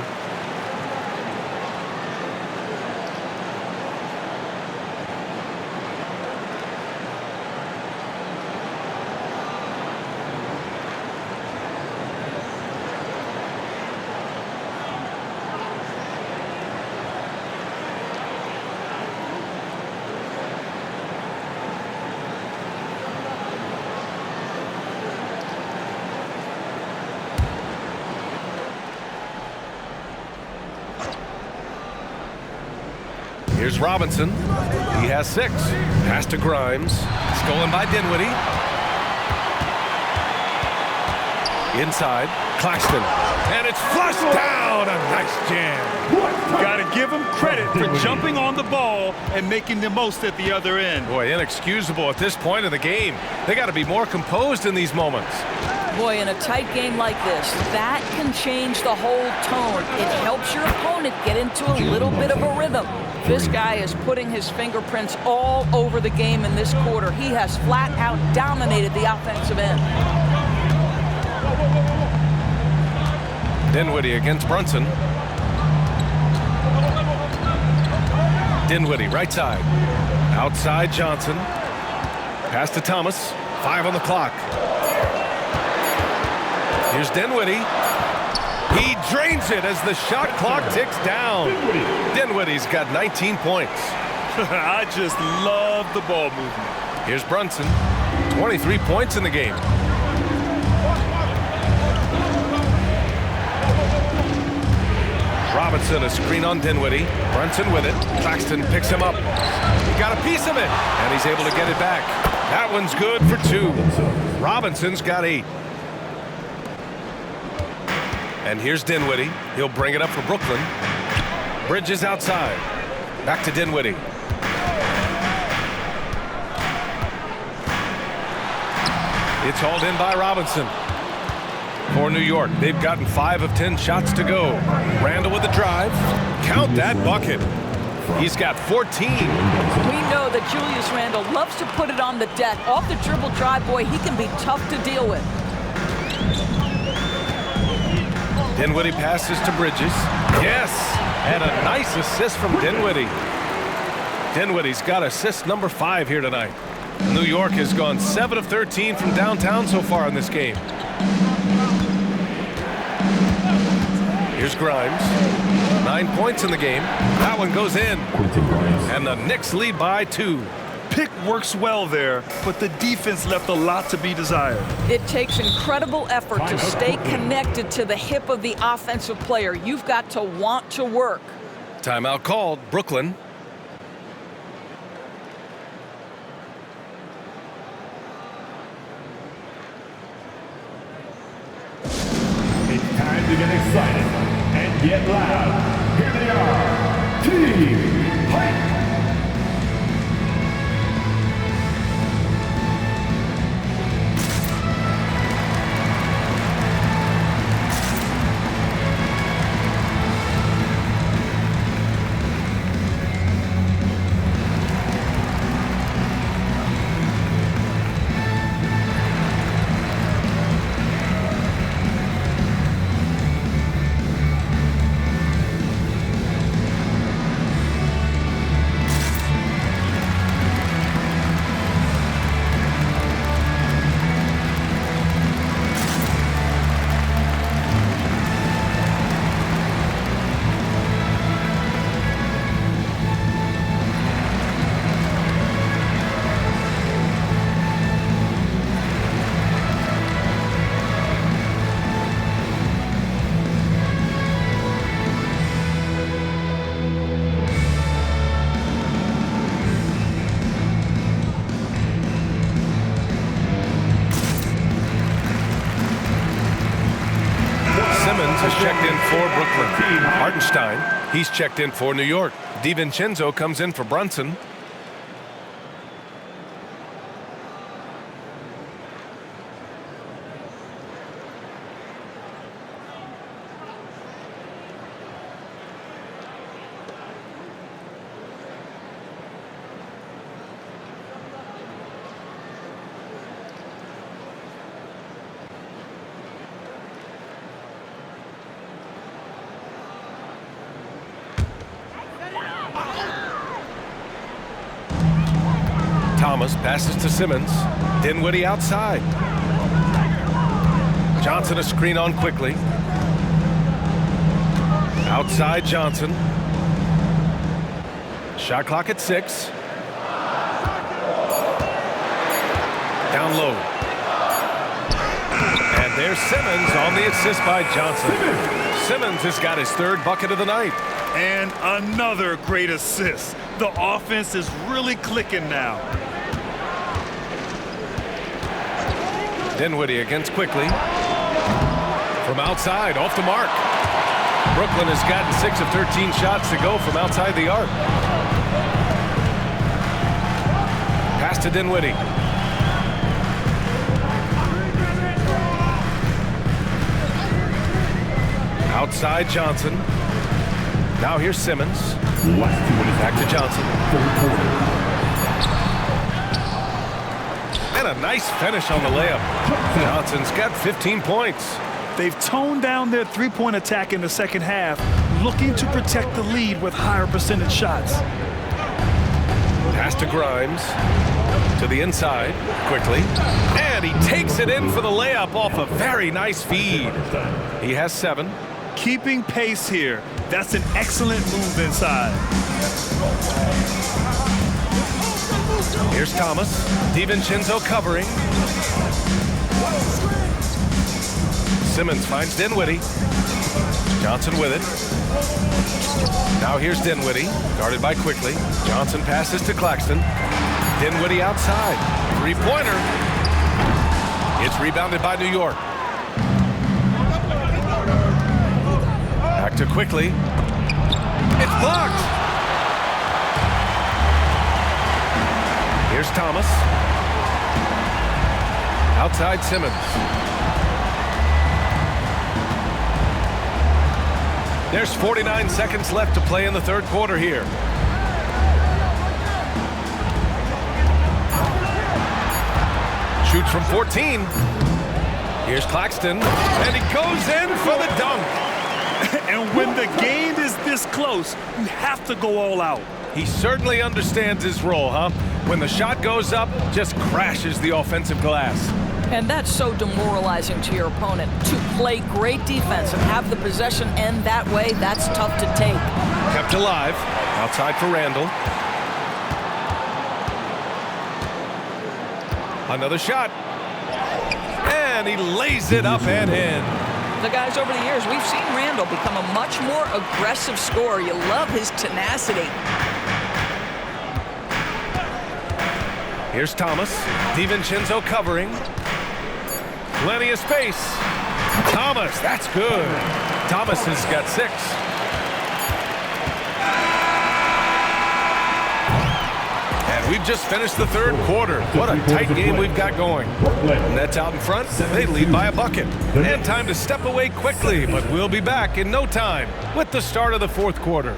Here's Robinson. He has 6. Pass to Grimes. Stolen by Dinwiddie. Inside. Claxton. And it's flushed down. A nice jam. Got to give him credit for jumping on the ball and making the most at the other end. Boy, inexcusable at this point in the game. They got to be more composed in these moments. Boy, in a tight game like this, that can change the whole tone. It helps your opponent get into a little bit of a rhythm. This guy is putting his fingerprints all over the game in this quarter. He has flat out dominated the offensive end. Dinwiddie against Brunson. Dinwiddie, right side. Outside Johnson. Pass to Thomas. 5 on the clock. Here's Dinwiddie. He drains it as the shot clock ticks down. Dinwiddie's got 19 points. I just love the ball movement. Here's Brunson. 23 points in the game. Robinson, a screen on Dinwiddie. Brunson with it. Claxton picks him up. He got a piece of it, and he's able to get it back. That one's good for 2. Robinson's got 8. And here's Dinwiddie. He'll bring it up for Brooklyn. Bridges outside. Back to Dinwiddie. It's hauled in by Robinson. For New York, they've gotten 5 of 10 shots to go. Randall with the drive. Count that bucket. He's got 14. We know that Julius Randle loves to put it on the deck. Off the dribble drive, boy, he can be tough to deal with. Dinwiddie passes to Bridges. Yes, and a nice assist from Dinwiddie. Dinwiddie's got assist number 5 here tonight. New York has gone 7 of 13 from downtown so far in this game. Here's Grimes. 9 points in the game. That one goes in. And the Knicks lead by 2. Pick works well there, but the defense left a lot to be desired. It takes incredible effort to stay connected to the hip of the offensive player. You've got to want to work. Timeout called. Brooklyn. It's time to get excited and get loud. Here they are, Team Hype. Has checked in for Brooklyn. Hartenstein, he's checked in for New York. DiVincenzo comes in for Brunson. Thomas passes to Simmons. Dinwiddie outside. Johnson a screen on quickly. Outside Johnson. Shot clock at 6. Down low. And there's Simmons on the assist by Johnson. Simmons has got his 3rd bucket of the night. And another great assist. The offense is really clicking now. Dinwiddie against quickly. From outside, off the mark. Brooklyn has gotten 6 of 13 shots to go from outside the arc. Pass to Dinwiddie. Outside Johnson. Now here's Simmons. Back to Johnson. And a nice finish on the layup. Johnson's got 15 points. They've toned down their three-point attack in the second half, looking to protect the lead with higher percentage shots. Pass to Grimes. To the inside, quickly. And he takes it in for the layup off a very nice feed. He has 7. Keeping pace here. That's an excellent move inside. Here's Thomas. DiVincenzo covering. Simmons finds Dinwiddie. Johnson with it. Now here's Dinwiddie, guarded by Quickly. Johnson passes to Claxton. Dinwiddie outside. 3-pointer. It's rebounded by New York. Back to Quickly. It's blocked. Here's Thomas. Outside Simmons. There's 49 seconds left to play in the 3rd quarter here. Shoots from 14. Here's Claxton, and he goes in for the dunk. And when the game is this close, you have to go all out. He certainly understands his role, huh? When the shot goes up, just crashes the offensive glass. And that's so demoralizing to your opponent. To play great defense and have the possession end that way, that's tough to take. Kept alive. Outside for Randall. Another shot. And he lays it up and in. The guys over the years, we've seen Randall become a much more aggressive scorer. You love his tenacity. Here's Thomas. DiVincenzo covering. Plenty of space. Thomas, that's good. Thomas has got 6. And we've just finished the third quarter. What a tight game we've got going. Nets out in front. They lead by a bucket. And time to step away quickly, but we'll be back in no time with the start of the fourth quarter.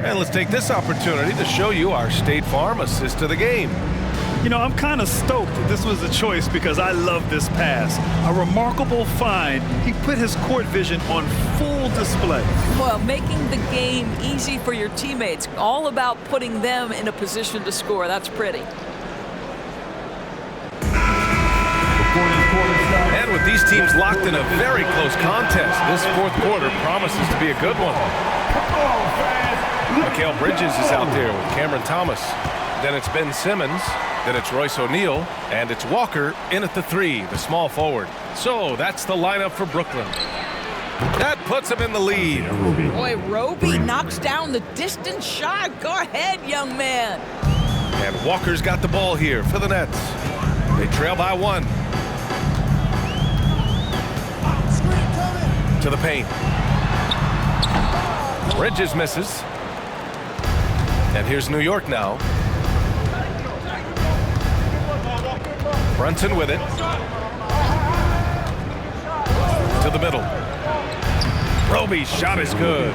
And let's take this opportunity to show you our State Farm assist of the game. You know, I'm kind of stoked that this was a choice because I love this pass. A remarkable find. He put his court vision on full display. Well, making the game easy for your teammates. All about putting them in a position to score. That's pretty. And with these teams locked in a very close contest, this fourth quarter promises to be a good one. Mikal Bridges is out there with Cameron Thomas. Then it's Ben Simmons. Then it's Royce O'Neal. And it's Walker in at the 3, the small forward. So that's the lineup for Brooklyn. That puts him in the lead. Boy, Roby knocks down the distance shot. Go ahead, young man. And Walker's got the ball here for the Nets. They trail by 1. To the paint. Bridges misses. And here's New York now. Brunson with it. To the middle. Roby's shot is good.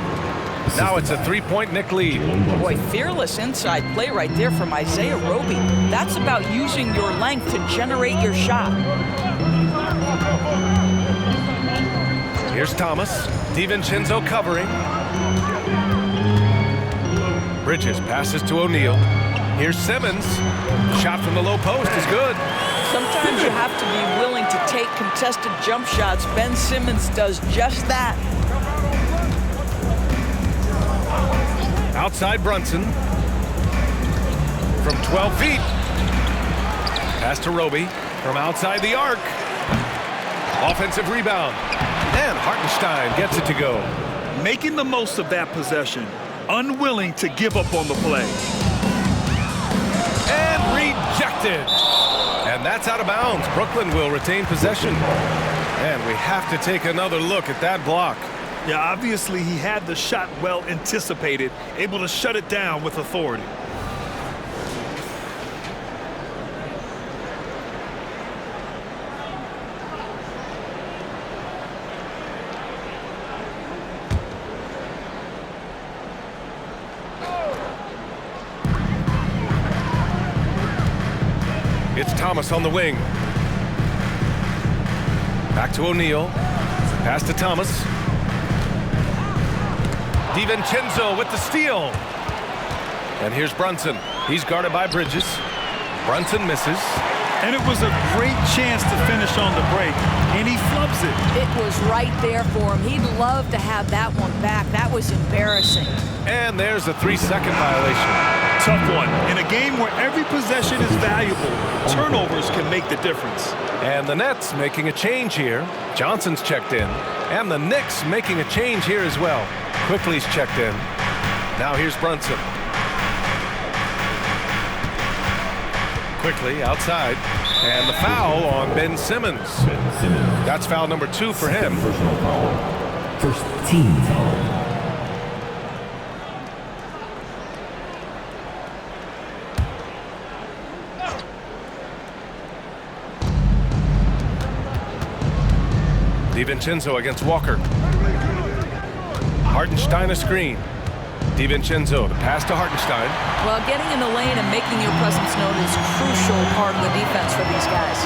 Now it's a 3-point Knick lead. Boy, fearless inside play right there from Isaiah Roby. That's about using your length to generate your shot. Here's Thomas. DiVincenzo covering. Bridges passes to O'Neal. Here's Simmons. Shot from the low post is good. Sometimes you have to be willing to take contested jump shots. Ben Simmons does just that. Outside Brunson. From 12 feet. Pass to Roby. From outside the arc. Offensive rebound. And Hartenstein gets it to go. Making the most of that possession. Unwilling to give up on the play. And rejected. And that's out of bounds. Brooklyn will retain possession. And we have to take another look at that block. Yeah, obviously he had the shot well anticipated, able to shut it down with authority. It's Thomas on the wing. Back to O'Neal. Pass to Thomas. DiVincenzo with the steal. And here's Brunson. He's guarded by Bridges. Brunson misses. And it was a great chance to finish on the break, and he flubs it. It was right there for him. He'd love to have that one back. That was embarrassing. And there's a 3-second violation. Tough one. In a game where every possession is valuable, turnovers can make the difference. And the Nets making a change here. Johnson's checked in. And the Knicks making a change here as well. Quickly's checked in. Now here's Brunson. Quickly outside. And the foul on Ben Simmons. That's foul number 2 for him. Personal foul. First team foul. DiVincenzo against Walker. Hartenstein a screen. DiVincenzo, the pass to Hartenstein. Well, getting in the lane and making your presence known is a crucial part of the defense for these guys.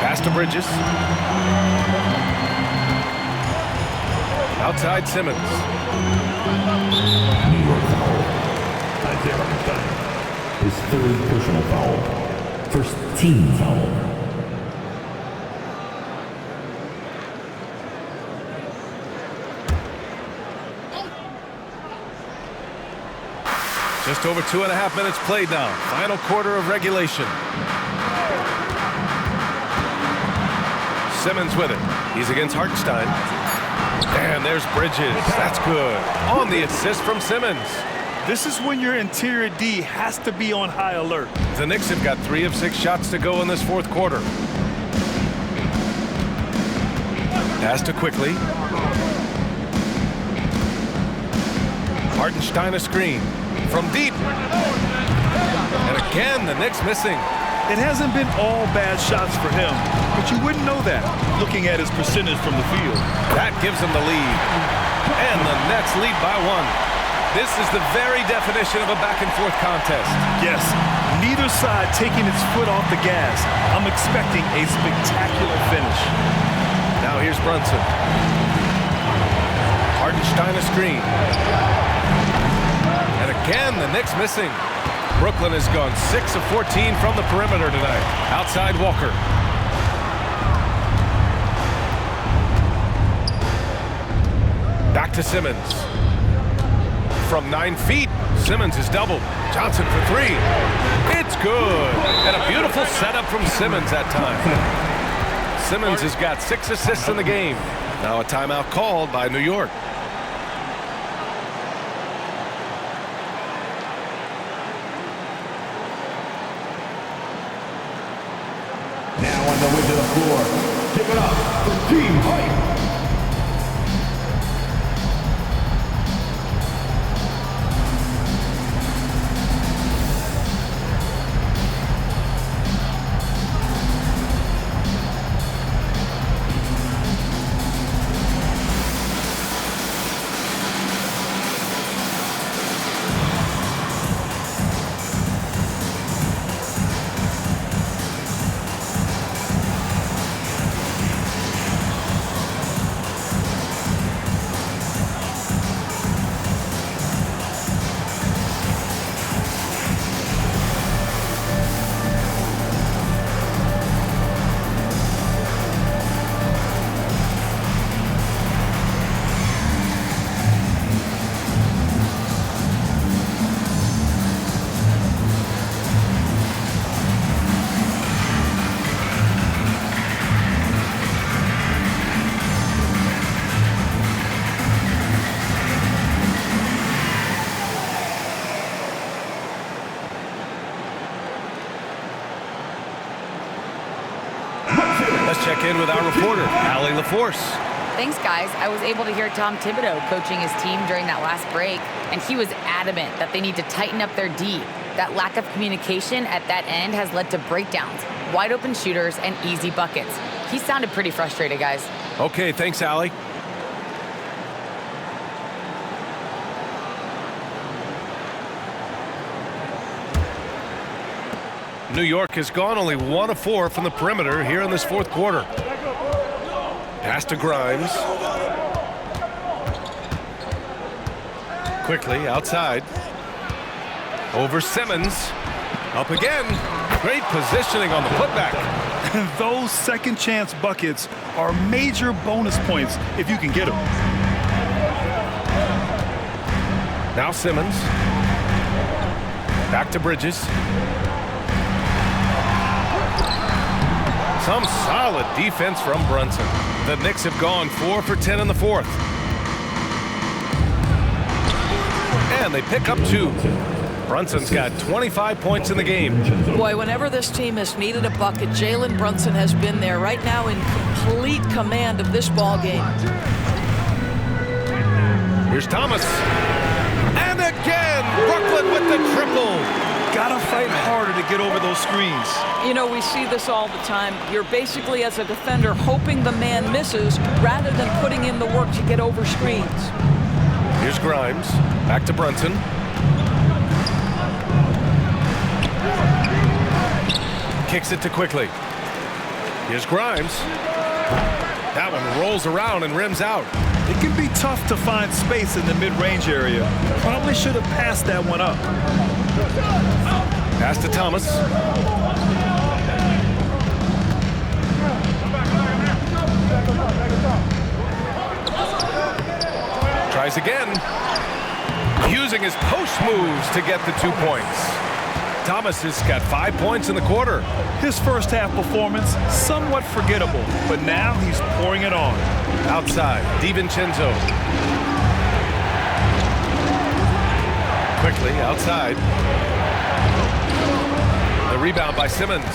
Pass to Bridges. Outside Simmons. New York foul. Isaiah Hartenstein. His third personal foul. First team foul. Just over 2.5 minutes played now. Final quarter of regulation. Simmons with it. He's against Hartenstein. And there's Bridges. That's good. On the assist from Simmons. This is when your interior D has to be on high alert. The Knicks have got 3 of 6 shots to go in this fourth quarter. Pass to Quickly. Hartenstein a screen. From deep. And again, the Knicks missing. It hasn't been all bad shots for him, but you wouldn't know that looking at his percentage from the field. That gives them the lead. And the Nets lead by 1. This is the very definition of a back-and-forth contest. Yes, neither side taking its foot off the gas. I'm expecting a spectacular finish. Now here's Brunson. Hartenstein a screen. And again, the Knicks missing. Brooklyn has gone 6 of 14 from the perimeter tonight. Outside Walker. Back to Simmons. From 9 feet, Simmons is doubled. Johnson for 3. It's good. And a beautiful setup from Simmons that time. Simmons has got 6 assists in the game. Now a timeout called by New York. Now on the way to the floor. Give it up for Team Hype. Let's check in with our reporter, Allie LaForce. Thanks, guys. I was able to hear Tom Thibodeau coaching his team during that last break, and he was adamant that they need to tighten up their D. That lack of communication at that end has led to breakdowns, wide open shooters, and easy buckets. He sounded pretty frustrated, guys. Okay, thanks, Allie. New York has gone only 1 of 4 from the perimeter here in this fourth quarter. Pass to Grimes. Quickly outside. Over Simmons. Up again. Great positioning on the putback. Those second chance buckets are major bonus points if you can get them. Now Simmons. Back to Bridges. Some solid defense from Brunson. The Knicks have gone 4 for 10 in the fourth. And they pick up 2. Brunson's got 25 points in the game. Boy, whenever this team has needed a bucket, Jalen Brunson has been there, right now in complete command of this ball game. Here's Thomas. And again, Brooklyn with the triple. Gotta fight harder to get over those screens. You know, we see this all the time. You're basically, as a defender, hoping the man misses rather than putting in the work to get over screens. Here's Grimes. Back to Brunson. Kicks it to Quickly. Here's Grimes. That one rolls around and rims out. It can be tough to find space in the mid-range area. Probably should have passed that one up. Pass to Thomas. Tries again. Using his post moves to get the 2 points. Thomas has got 5 points in the quarter. His first half performance, somewhat forgettable, but now he's pouring it on. Outside, DiVincenzo. Quickly, outside. The rebound by Simmons.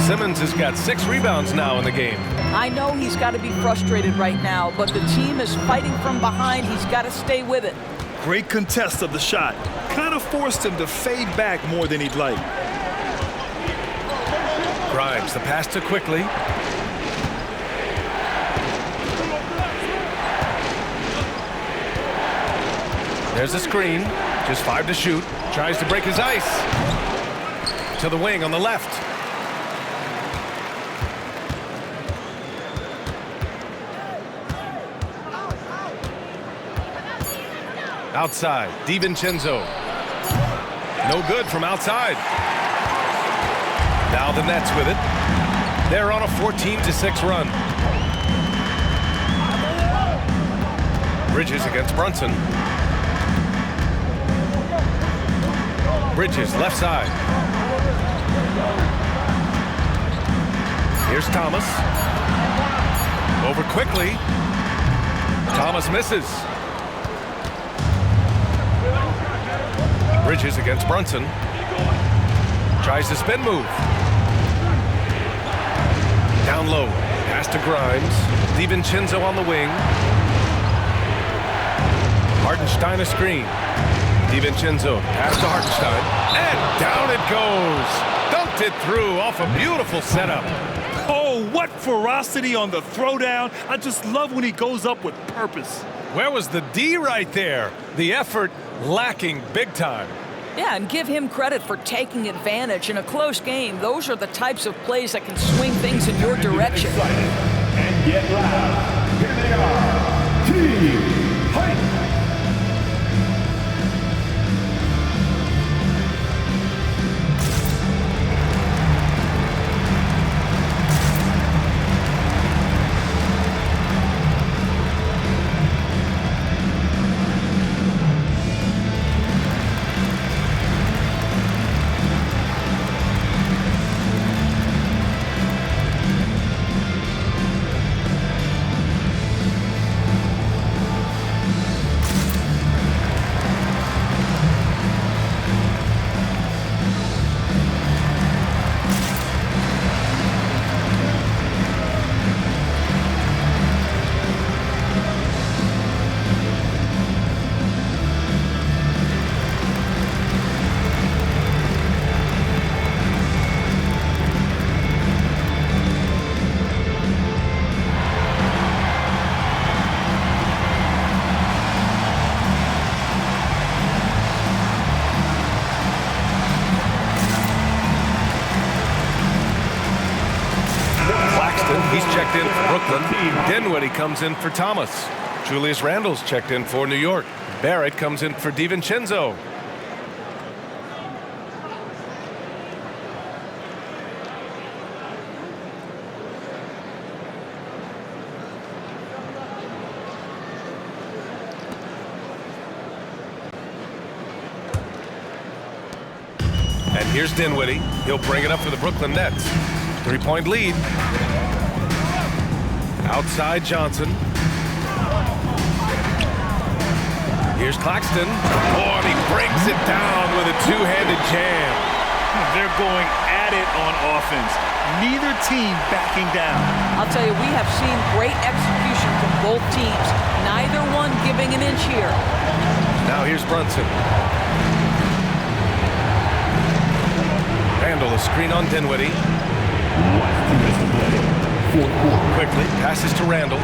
Simmons has got 6 rebounds now in the game. I know he's got to be frustrated right now, but the team is fighting from behind. He's got to stay with it. Great contest of the shot. Kind of forced him to fade back more than he'd like. Grimes, the pass to Quickly. There's a screen. Just 5 to shoot. Tries to break his ice. To the wing on the left. Outside, DiVincenzo. No good from outside. Now the Nets with it. They're on a 14-6 run. Bridges against Brunson. Bridges, left side. Here's Thomas. Over Quickly. Thomas misses. Bridges against Brunson. Tries to spin move. Down low. Pass to Grimes. DiVincenzo on the wing. Hartenstein a screen. DiVincenzo. Pass to Hartenstein. And down it goes. Dunked it through off a beautiful setup. Oh, what ferocity on the throwdown. I just love when he goes up with purpose. Where was the D right there? The effort lacking big time. Yeah, and give him credit for taking advantage in a close game. Those are the types of plays that can swing things in your direction. And get loud. Here they are. Team Fight. He's checked in for Brooklyn. Dinwiddie comes in for Thomas. Julius Randle's checked in for New York. Barrett comes in for DiVincenzo. And here's Dinwiddie. He'll bring it up for the Brooklyn Nets. 3-point lead. Outside Johnson. Here's Claxton. Oh, and he brings it down with a two-handed jam. They're going at it on offense. Neither team backing down. I'll tell you, we have seen great execution from both teams. Neither one giving an inch here. Now here's Brunson. Randall, a screen on Dinwiddie. Quickly passes to Randall.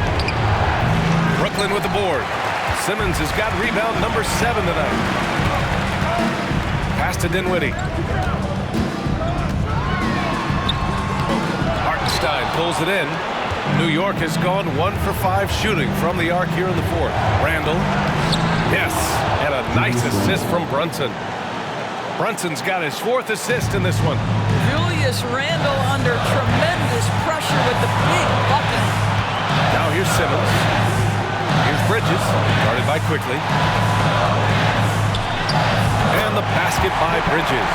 Brooklyn with the board. Simmons has got rebound number 7 tonight. Pass to Dinwiddie. Hartenstein pulls it in. New York has gone 1 for 5 shooting from the arc here in the 4th. Randall. Yes, and a nice assist from Brunson. Brunson's got his 4th assist in this one. Julius Randle under tremendous pressure with the big bucket. Now here's Simmons. Here's Bridges, guarded by Quickly. And the basket by Bridges.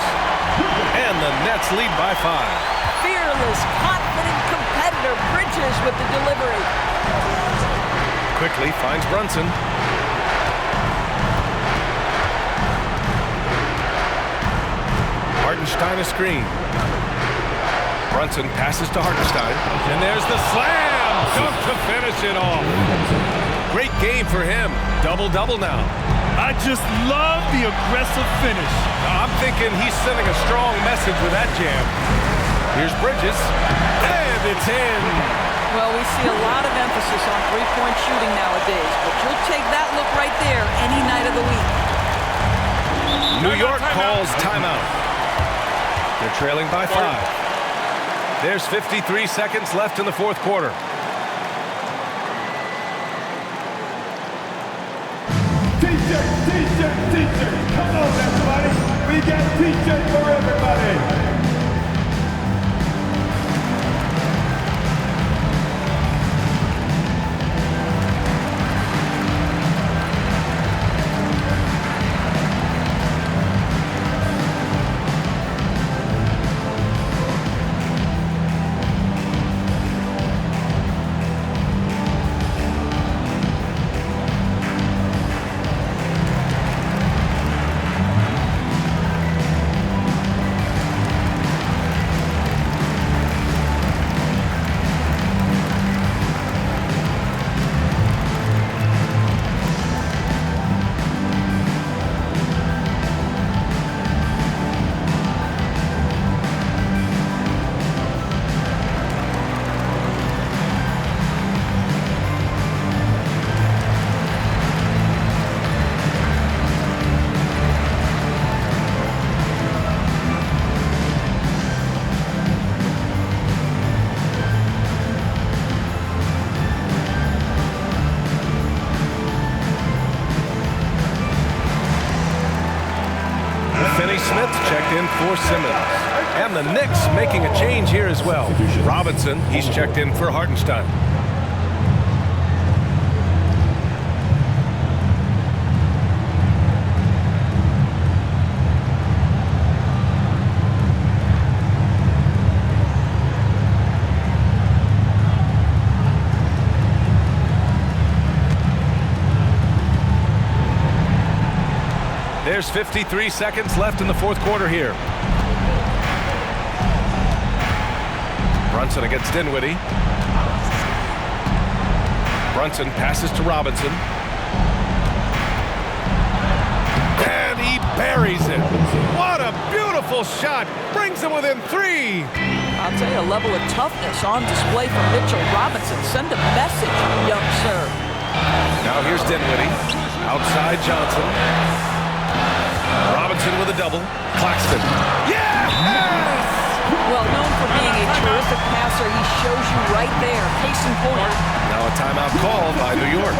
And the Nets lead by 5. Fearless, confident competitor. Bridges with the delivery. Quickly finds Brunson. Hartenstein a screen. Brunson passes to Hartenstein. And there's the slam! Dunk to finish it off. Great game for him. Double-double now. I just love the aggressive finish. I'm thinking he's sending a strong message with that jam. Here's Bridges. And it's in. Well, we see a lot of emphasis on three-point shooting nowadays, but you'll take that look right there any night of the week. New York calls timeout. They're trailing by 5. There's 53 seconds left in the 4th quarter. T-shirt, come on everybody. We got T-shirt for everybody. Checked in for Simmons. And the Knicks making a change here as well. Robinson, he's checked in for Hartenstein. There's 53 seconds left in the 4th quarter here. Brunson against Dinwiddie. Brunson passes to Robinson. And he buries it. What a beautiful shot. Brings him within 3. I'll tell you, a level of toughness on display from Mitchell Robinson. Send a message, young sir. Now here's Dinwiddie. Outside Johnson. Robinson with a double. Claxton. Yes! Well, known for being a terrific passer, he shows you right there. Case in point. Now a timeout called by New York.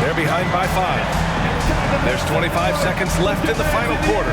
They're behind by 5. There's 25 seconds left in the final quarter.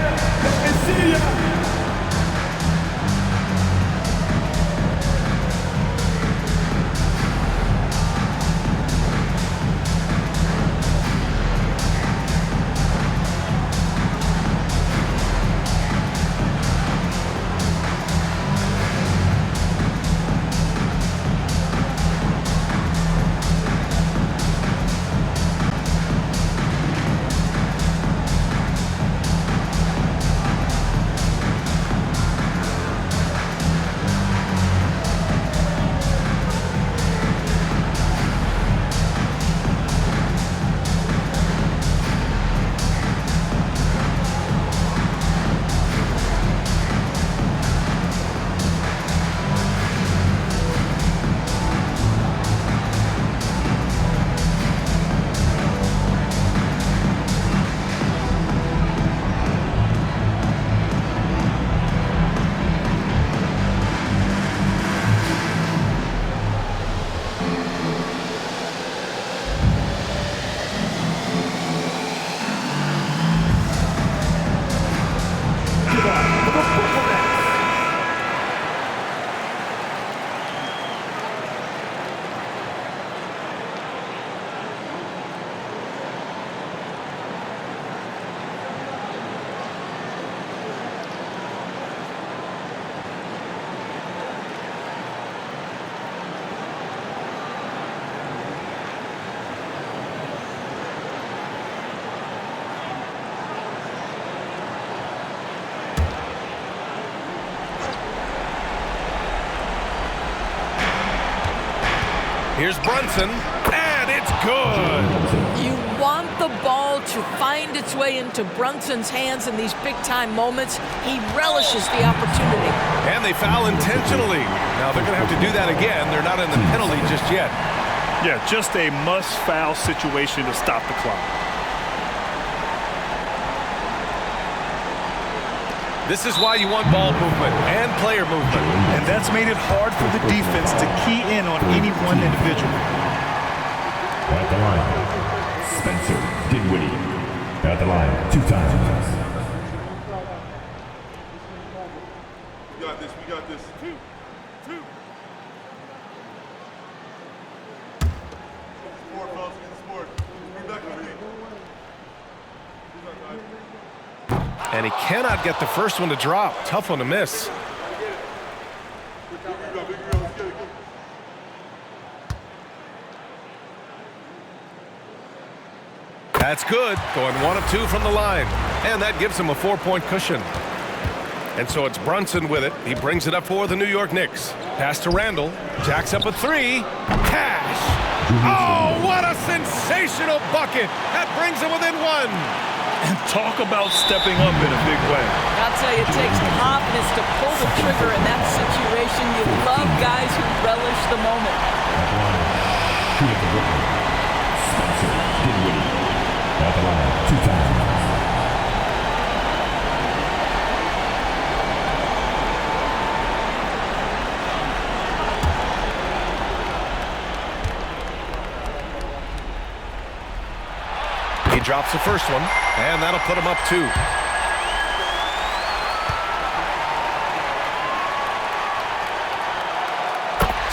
Here's Brunson, and it's good. You want the ball to find its way into Brunson's hands in these big-time moments. He relishes the opportunity. And they foul intentionally. Now they're going to have to do that again. They're not in the penalty just yet. Yeah, just a must-foul situation to stop the clock. This is why you want ball movement and player movement. And that's made it hard for the defense to key in on any one individual. At the line, Spencer Dinwiddie. At the line, 2 times. We got this, we got this. Two. Sport, fellas, get the sport. Bring back over here. And he cannot get the first one to drop. Tough one to miss. That's good. Going 1 of 2 from the line. And that gives him a 4-point cushion. And so it's Brunson with it. He brings it up for the New York Knicks. Pass to Randall. Jacks up a 3. Cash. Oh, what a sensational bucket. That brings him within 1. And talk about stepping up in a big way. I'll tell you, it takes confidence to pull the trigger in that situation. You love guys who relish the moment. Spencer Dinwiddie. At the line, 2 times. He drops the first one, and that'll put him up 2.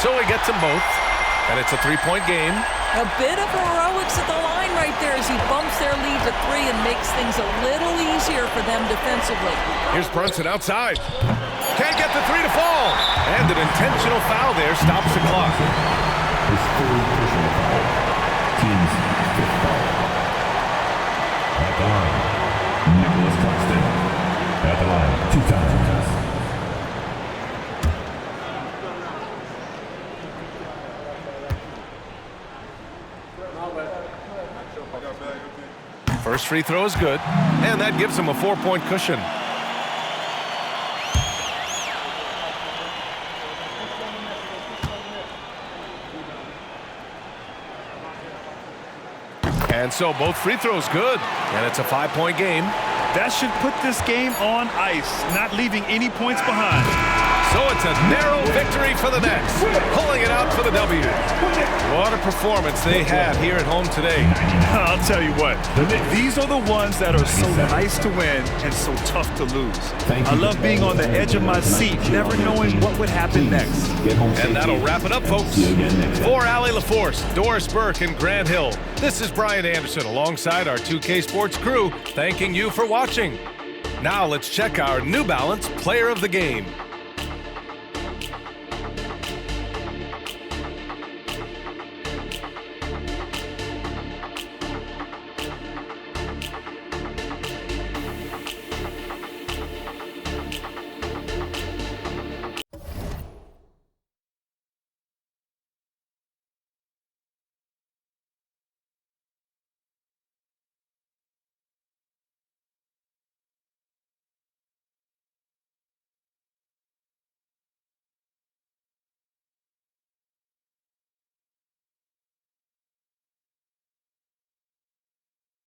So he gets them both, and it's a 3-point game. A bit of heroics at the line right there as he bumps their lead to 3 and makes things a little easier for them defensively. Here's Brunson outside. Can't get the 3 to fall. And an intentional foul there stops the clock. His 3rd personal foul. Team's 5th foul. At the line, Nicholas Claxton. At the line, 2 times. First free throw is good, and that gives him a 4-point cushion. And so both free throws good, and it's a 5-point game. That should put this game on ice, not leaving any points behind. So it's a narrow victory for the Nets, pulling it out for the W. What a performance they had here at home today. I'll tell you what, these are the ones that are so nice to win and so tough to lose. I love being on the edge of my seat, never knowing what would happen next. And that'll wrap it up, folks. For Allie LaForce, Doris Burke, and Grant Hill, this is Brian Anderson alongside our 2K Sports crew, thanking you for watching. Now let's check our New Balance Player of the Game.